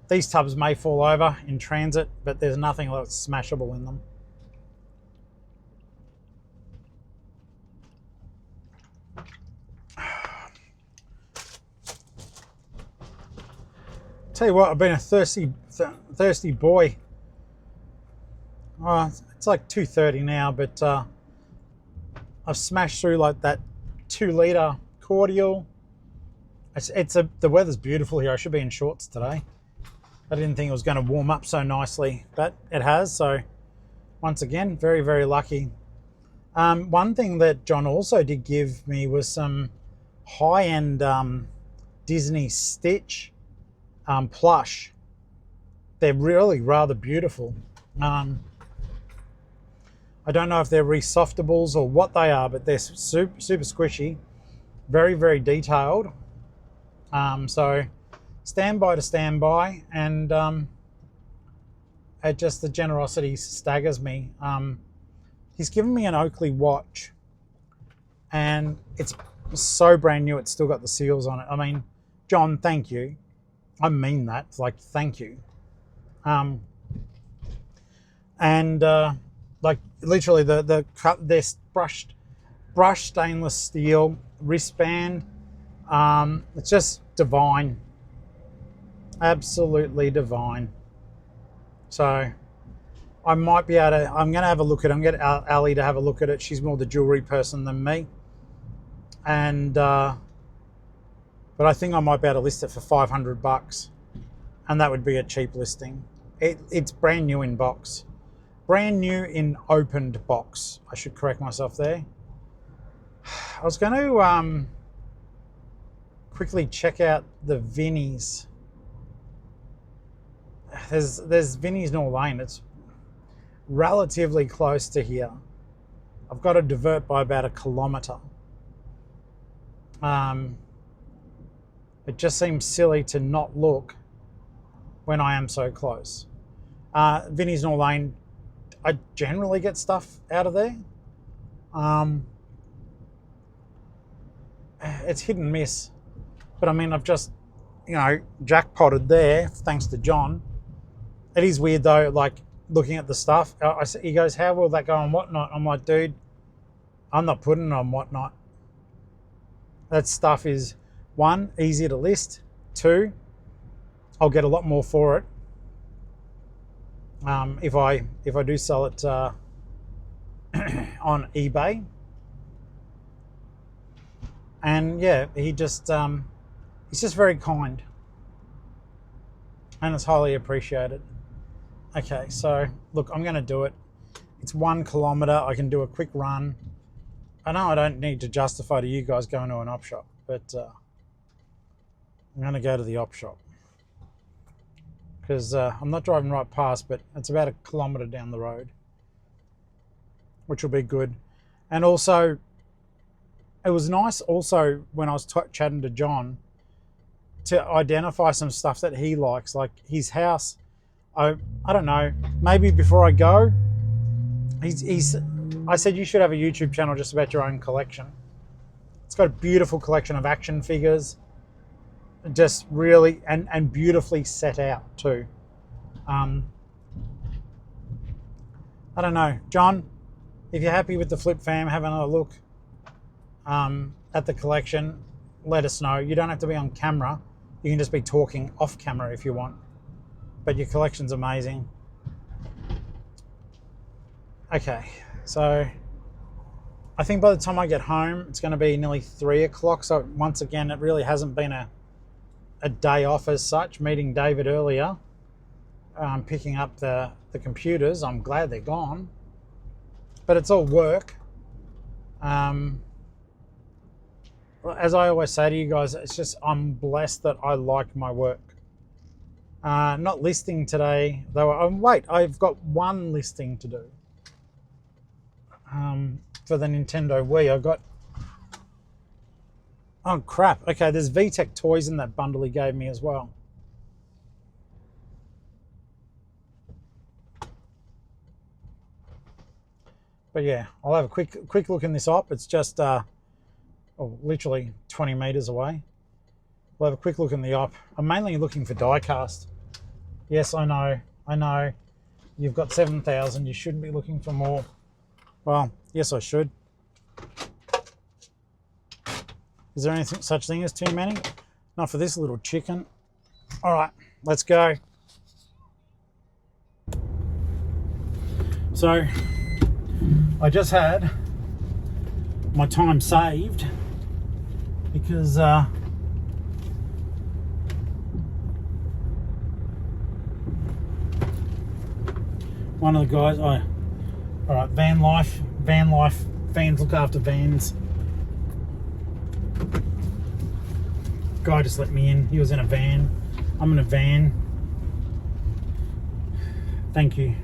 These tubs may fall over in transit, but there's nothing that's smashable in them. Tell you what, I've been a thirsty boy. It's like 2:30 now, but I've smashed through like that 2-litre cordial. The weather's beautiful here. I should be in shorts today. I didn't think it was going to warm up so nicely, but it has. So once again, very, very lucky. One thing that John also did give me was some high-end Disney Stitch plush. They're really rather beautiful. I don't know if they're resoftables or what they are, but they're super squishy, very, very detailed. So stand by, and just the generosity staggers me. He's given me an Oakley watch, and it's so brand new. It's still got the seals on it. I mean, John, thank you. I mean that. It's like, thank you. Like literally this brushed stainless steel wristband. It's just divine. Absolutely divine. So I might be able to, I'm going to have a look at it. I'm going to get Ali to have a look at it. She's more the jewelry person than me. And, but I think I might be able to list it for $500, and that would be a cheap listing. It's brand new in box. Brand new in opened box. I should correct myself there. I was going to quickly check out the Vinnies. There's Vinnies North Lane. It's relatively close to here. I've got to divert by about 1 kilometre. It just seems silly to not look when I am so close. Vinnies North Lane, I generally get stuff out of there. It's hit and miss. But I mean, I've just, jackpotted there, thanks to John. It is weird though, like looking at the stuff. He goes, how will that go on Whatnot? I'm like, dude, I'm not putting it on Whatnot. That stuff is, one, easier to list. Two, I'll get a lot more for it if I do sell it on eBay. And yeah, he's just very kind, and it's highly appreciated. Okay, so look, I'm going to do it. It's 1 kilometer. I can do a quick run. I know I don't need to justify to you guys going to an op shop, but I'm going to go to the op shop because I'm not driving right past, but it's about 1 kilometer down the road, which will be good. And also, it was nice also when I was chatting to John to identify some stuff that he likes, like his house. I don't know, maybe before I go, I said you should have a YouTube channel just about your own collection. It's got a beautiful collection of action figures, just really, and beautifully set out too. I don't know, John, if you're happy with the Flip Fam, have another look at the collection, let us know. You don't have to be on camera. You can just be talking off camera if you want. But your collection's amazing. Okay, so I think by the time I get home, it's going to be nearly 3 o'clock. So once again, it really hasn't been a day off as such. Meeting David earlier, picking up the computers. I'm glad they're gone, but it's all work. As I always say to you guys, it's just I'm blessed that I like my work. Not listing today, though. Wait, I've got 1 listing to do for the Nintendo Wii. I got, oh crap, okay, there's VTech toys in that bundle he gave me as well. But yeah, I'll have a quick look in this op. It's just literally 20 meters away. We'll have a quick look in the op. I'm mainly looking for die cast. Yes, I know. You've got 7,000. You shouldn't be looking for more. Well, yes, I should. Is there anything such thing as too many? Not for this little chicken. All right, let's go. So, I just had my time saved because one of the guys, all right, van life, fans look after vans. Guy just let me in. He was in a van. I'm in a van. Thank you.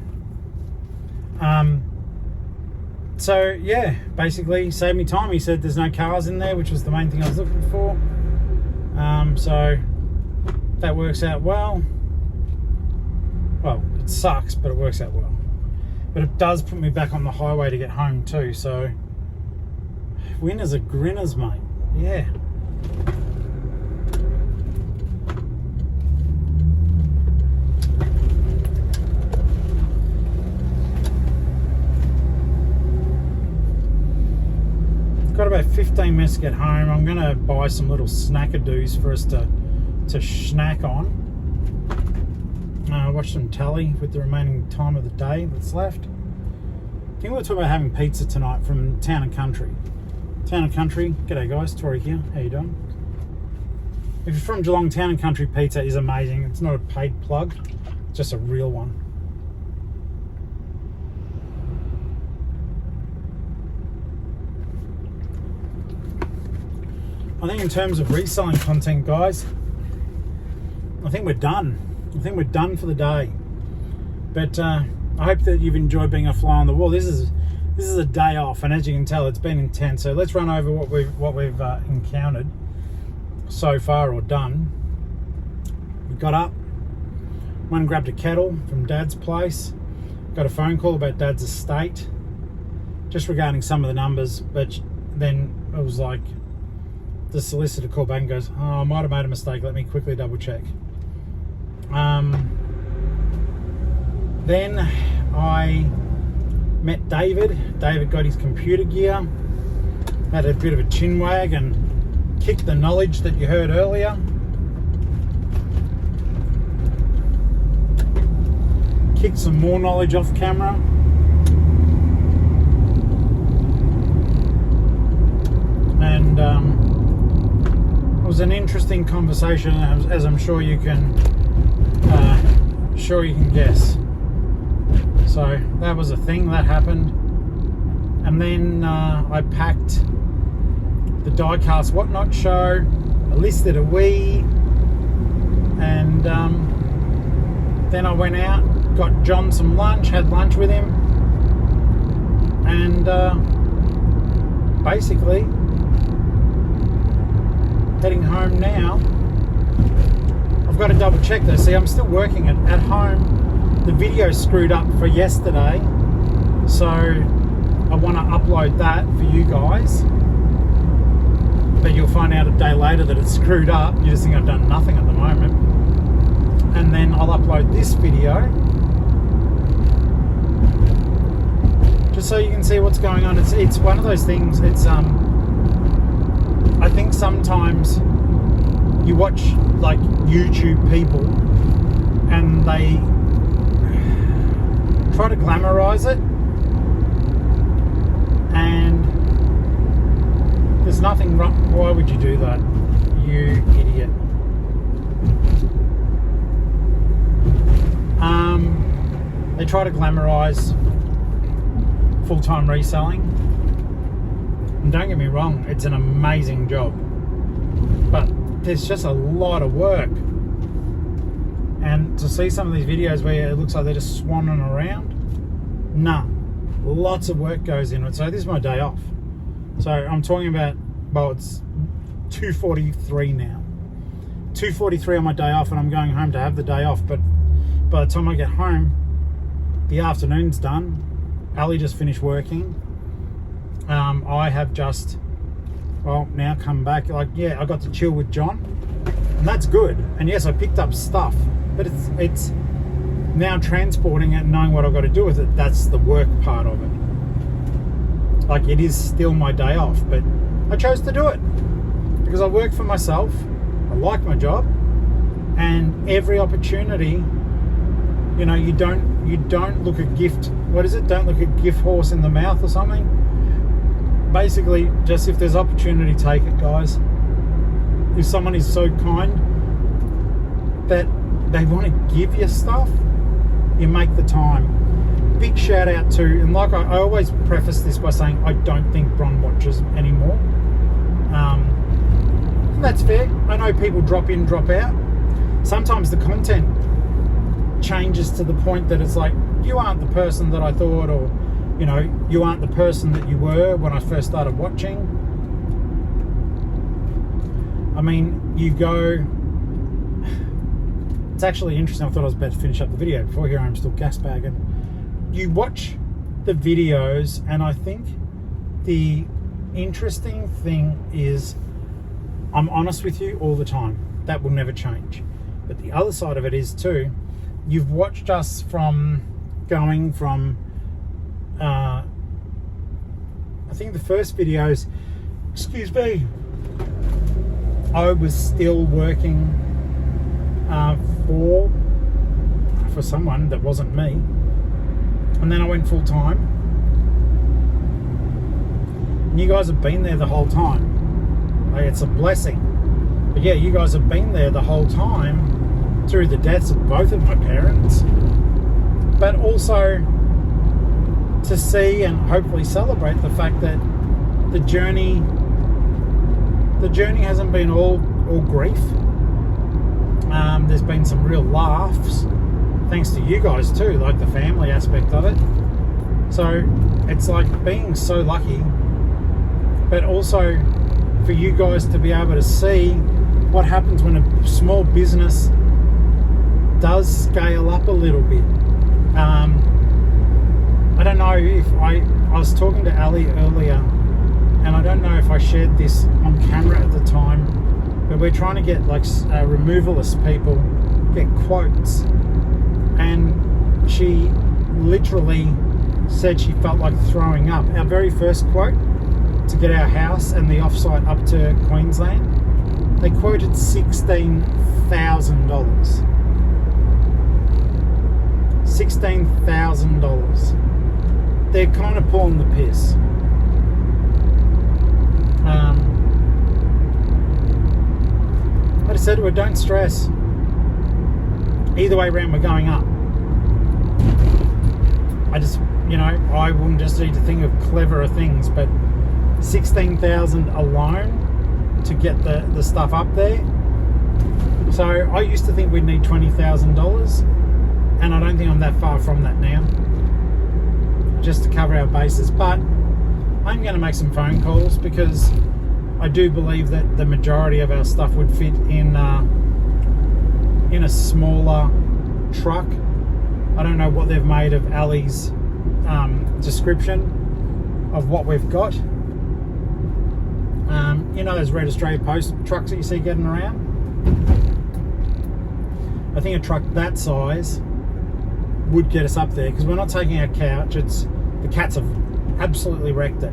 So yeah, basically saved me time. He said there's no cars in there, which was the main thing I was looking for. So that works out well. Well, it sucks, but it works out well. But it does put me back on the highway to get home too, so winners are grinners, mate. Yeah. Got about 15 minutes to get home. I'm gonna buy some little snackadoos for us to snack on. Watch some telly with the remaining time of the day that's left. I think we're talking about having pizza tonight from Town and Country. Town and Country, g'day guys, Tori here, how you doing? If you're from Geelong, Town and Country pizza is amazing. It's not a paid plug, it's just a real one. I think in terms of reselling content, guys, I think we're done. I think we're done for the day. But I hope that you've enjoyed being a fly on the wall. This is a day off, and as you can tell, it's been intense. So let's run over what we've encountered so far or done. We got up, went and grabbed a kettle from Dad's place. Got a phone call about Dad's estate, just regarding some of the numbers. But then it was like the solicitor called back and goes, "Oh, I might have made a mistake. Let me quickly double check." Then I met David. David got his computer gear, had a bit of a chin wag and kicked the knowledge that you heard earlier. Kicked some more knowledge off camera. And it was an interesting conversation, as I'm sure you can guess. So that was a thing that happened, and then I packed the Diecast Whatnot show. I listed a Wii, and then I went out, got John some lunch, had lunch with him, and basically heading home now. I've got to double check though. See, I'm still working at home. The video screwed up for yesterday, so I want to upload that for you guys. But you'll find out a day later that it's screwed up. You just think I've done nothing at the moment. And then I'll upload this video, just so you can see what's going on. It's one of those things. It's I think sometimes you watch like YouTube people and they try to glamorize it, and there's nothing wrong. Why would you do that, you idiot? They try to glamorize full-time reselling, and don't get me wrong, it's an amazing job, but there's just a lot of work. And to see some of these videos where it looks like they're just swanning around, nah, lots of work goes into it. So this is my day off. So I'm talking about, well, it's 2:43 now. 2:43 on my day off, and I'm going home to have the day off. But by the time I get home, the afternoon's done. Ali just finished working. I have just, well, now come back. Like, yeah, I got to chill with John, and that's good. And yes, I picked up stuff, but it's now transporting it and knowing what I've got to do with it. That's the work part of it. Like, it is still my day off, but I chose to do it because I work for myself. I like my job, and every opportunity, you know, you don't look a gift. What is it? Don't look a gift horse in the mouth or something. Basically, just if there's opportunity, take it, guys. If someone is so kind that they want to give you stuff, you make the time. Big shout out to, and like I always preface this by saying I don't think Bron watches anymore. That's fair. I know people drop in, drop out. Sometimes the content changes to the point that it's like, you aren't the person that I thought, or you know, you aren't the person that you were when I first started watching. I mean, you go, it's actually interesting. I thought I was about to finish up the video before. Here I am still gas bagging. You watch the videos, and I think the interesting thing is I'm honest with you all the time. That will never change. But the other side of it is too, you've watched us from going from I think the first videos, excuse me, I was still working for someone that wasn't me, and then I went full time. And you guys have been there the whole time. Like, it's a blessing. But yeah, you guys have been there the whole time through the deaths of both of my parents, but also to see and hopefully celebrate the fact that the journey hasn't been all grief. There's been some real laughs, thanks to you guys too, like the family aspect of it. So it's like being so lucky, but also for you guys to be able to see what happens when a small business does scale up a little bit. I don't know if I was talking to Ali earlier, and I don't know if I shared this on camera at the time, but we're trying to get like removalist people, get quotes, and she literally said she felt like throwing up. Our very first quote to get our house and the offsite up to Queensland, they quoted $16,000. $16,000. They're kind of pulling the piss. But I said to her, don't stress. Either way around, we're going up. I just, I wouldn't just need to think of cleverer things, but 16,000 alone to get the stuff up there. So I used to think we'd need $20,000, and I don't think I'm that far from that now, just to cover our bases. But I'm going to make some phone calls, because I do believe that the majority of our stuff would fit in a smaller truck. I don't know what they've made of Ali's description of what we've got. Those Red Australia Post trucks that you see getting around? I think a truck that size would get us up there, because we're not taking our couch. The cats have absolutely wrecked it.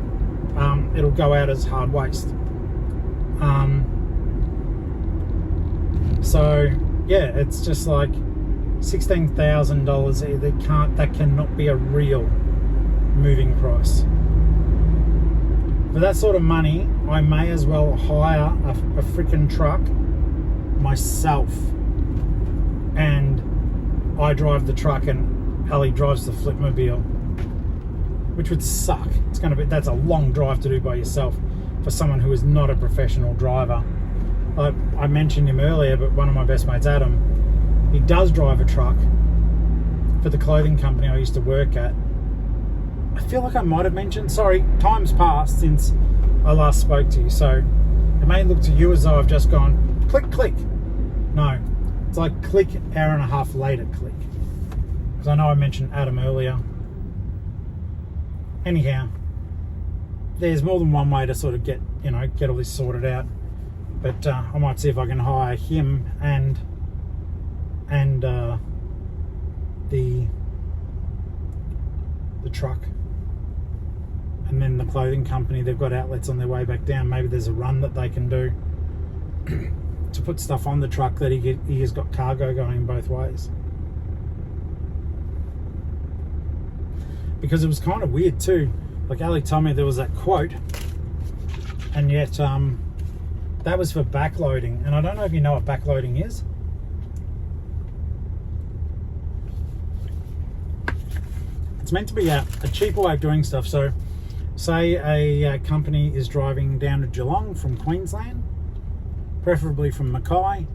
It'll go out as hard waste. So yeah, it's just like $16,000. That cannot be a real moving price. For that sort of money, I may as well hire a freaking truck myself, and I drive the truck and Ali drives the Flipmobile, which would suck. That's a long drive to do by yourself for someone who is not a professional driver. I mentioned him earlier, but one of my best mates, Adam, he does drive a truck for the clothing company I used to work at. I feel like I might have mentioned, sorry, time's passed since I last spoke to you, so it may look to you as though I've just gone click, click. No, it's like click, hour and a half later, click. Because I know I mentioned Adam earlier. Anyhow, there's more than one way to sort of get all this sorted out. But I might see if I can hire him and the truck, and then the clothing company. They've got outlets on their way back down. Maybe there's a run that they can do to put stuff on the truck that he has got cargo going both ways. Because it was kind of weird too. Like Ali told me there was that quote, and yet that was for backloading. And I don't know if you know what backloading is. It's meant to be a cheaper way of doing stuff. So say a company is driving down to Geelong from Queensland, preferably from Mackay.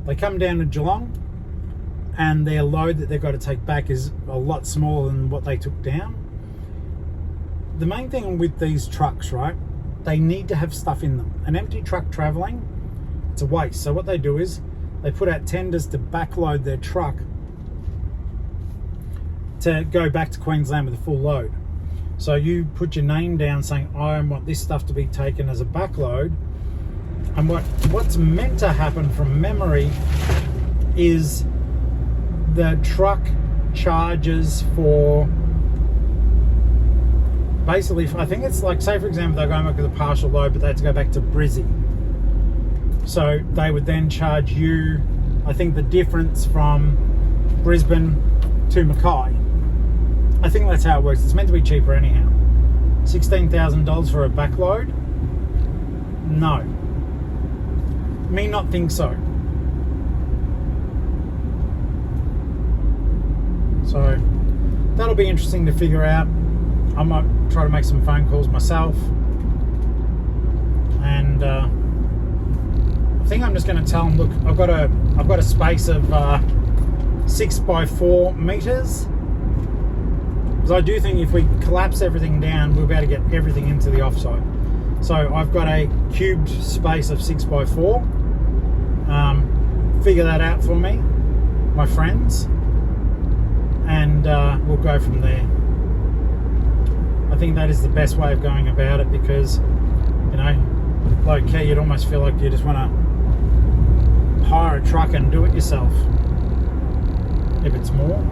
They come down to Geelong, and their load that they've got to take back is a lot smaller than what they took down. The main thing with these trucks, right, they need to have stuff in them. An empty truck traveling, it's a waste. So what they do is they put out tenders to backload their truck to go back to Queensland with a full load. So you put your name down saying, I want this stuff to be taken as a backload. And what's meant to happen from memory is the truck charges for, basically, I think it's like, say for example, they're going back with a partial load, but they had to go back to Brizzy. So they would then charge you, I think, the difference from Brisbane to Mackay. I think that's how it works. It's meant to be cheaper anyhow. $16,000 for a backload? No. Me not think so. So that'll be interesting to figure out. I might try to make some phone calls myself, and I think I'm just going to tell them, look, I've got a space of 6 by 4 meters, because I do think if we collapse everything down, we'll be able to get everything into the offsite. So I've got a cubed space of 6 by 4. Figure that out for me, my friends, and we'll go from there. I think that is the best way of going about it, because, low key, you'd almost feel like you just want to hire a truck and do it yourself, if it's more.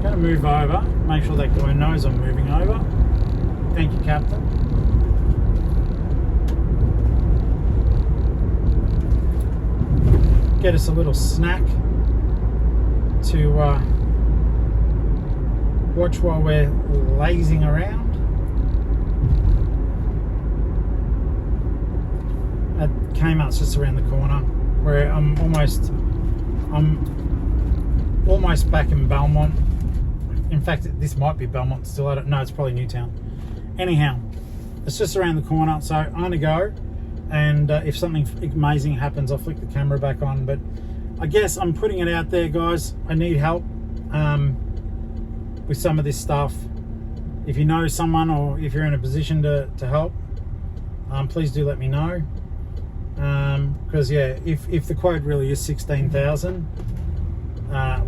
Going to move over, make sure that guy knows I'm moving over. Thank you, Captain. Get us a little snack to watch while we're lazing around. At Kmart's just around the corner, where I'm almost back in Belmont. In fact, this might be Belmont still. I don't know. It's probably Newtown. Anyhow, it's just around the corner, so I'm gonna go. And if something amazing happens, I'll flick the camera back on. But I guess I'm putting it out there, guys. I need help with some of this stuff. If you know someone, or if you're in a position to help, please do let me know. Because yeah, if the quote really is 16,000,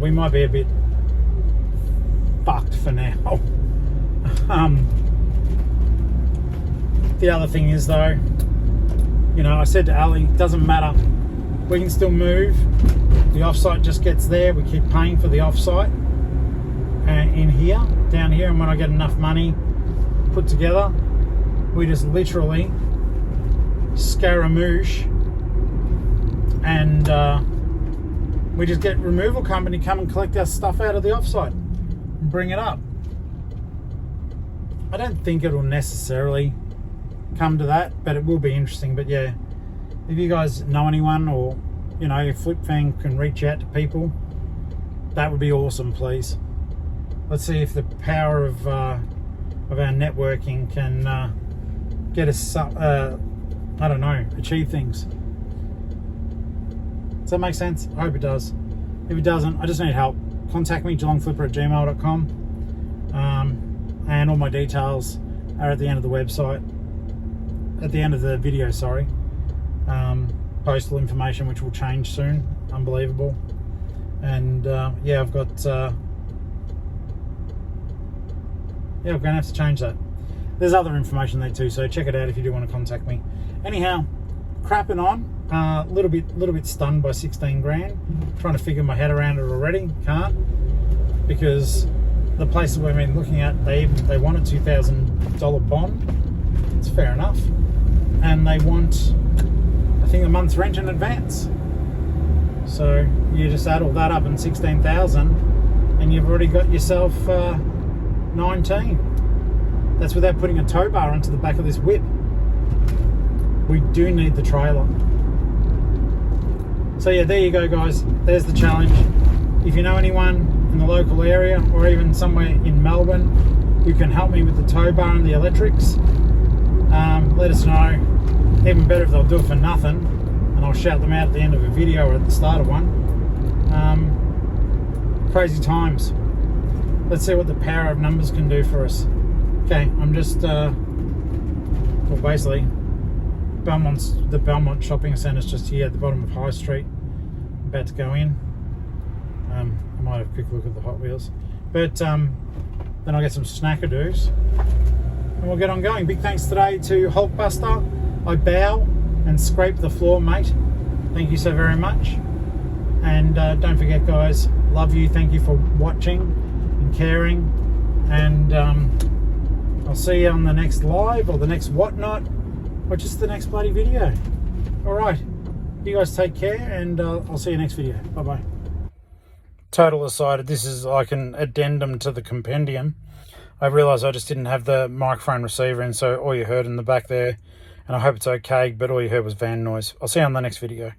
we might be a bit fucked for now. The other thing is though, you know, I said to Ali, doesn't matter, we can still move. The offsite just gets there. We keep paying for the offsite in here, down here, and when I get enough money put together, we just literally scaramouche and we just get removal company come and collect our stuff out of the offsite and bring it up. I don't think it'll necessarily come to that, but it will be interesting. But yeah, if you guys know anyone, or you know, if FlipFang can reach out to people, that would be awesome, please. Let's see if the power of our networking can get us I don't know, achieve things. Does that make sense? I hope it does. If it doesn't, I just need help. Contact me, Geelong-Flipper@gmail.com. And all my details are at the end of the website. At the end of the video, sorry. Postal information, which will change soon. Unbelievable. And yeah, I've got yeah, I'm gonna have to change that. There's other information there too, so check it out if you do want to contact me. Anyhow, crapping on. A little bit stunned by 16 grand. Trying to figure my head around it already. Can't, because the places we've been looking at, they want a $2,000 bond. It's fair enough, and they want, I think, a month's rent in advance. So you just add all that up and 16,000, and you've already got yourself 19. That's without putting a tow bar onto the back of this whip. We do need the trailer. So yeah, there you go, guys. There's the challenge. If you know anyone in the local area, or even somewhere in Melbourne who can help me with the tow bar and the electrics, let us know. Even better if they'll do it for nothing, and I'll shout them out at the end of a video or at the start of one. Crazy times. Let's see what the power of numbers can do for us. Okay, I'm just well, basically the Belmont shopping centre is just here at the bottom of High Street. I'm about to go in. I might have a quick look at the Hot Wheels, but then I'll get some snackadoos and we'll get on going. Big thanks today to Hulkbuster. I bow and scrape the floor, mate. Thank you so very much. And don't forget, guys, love you. Thank you for watching and caring. And I'll see you on the next live, or the next whatnot, or just the next bloody video. All right, you guys take care, and I'll see you next video. Bye bye. Total aside, this is like an addendum to the compendium. I realised I just didn't have the microphone receiver in, so all you heard in the back there, and I hope it's okay, but all you heard was van noise. I'll see you on the next video.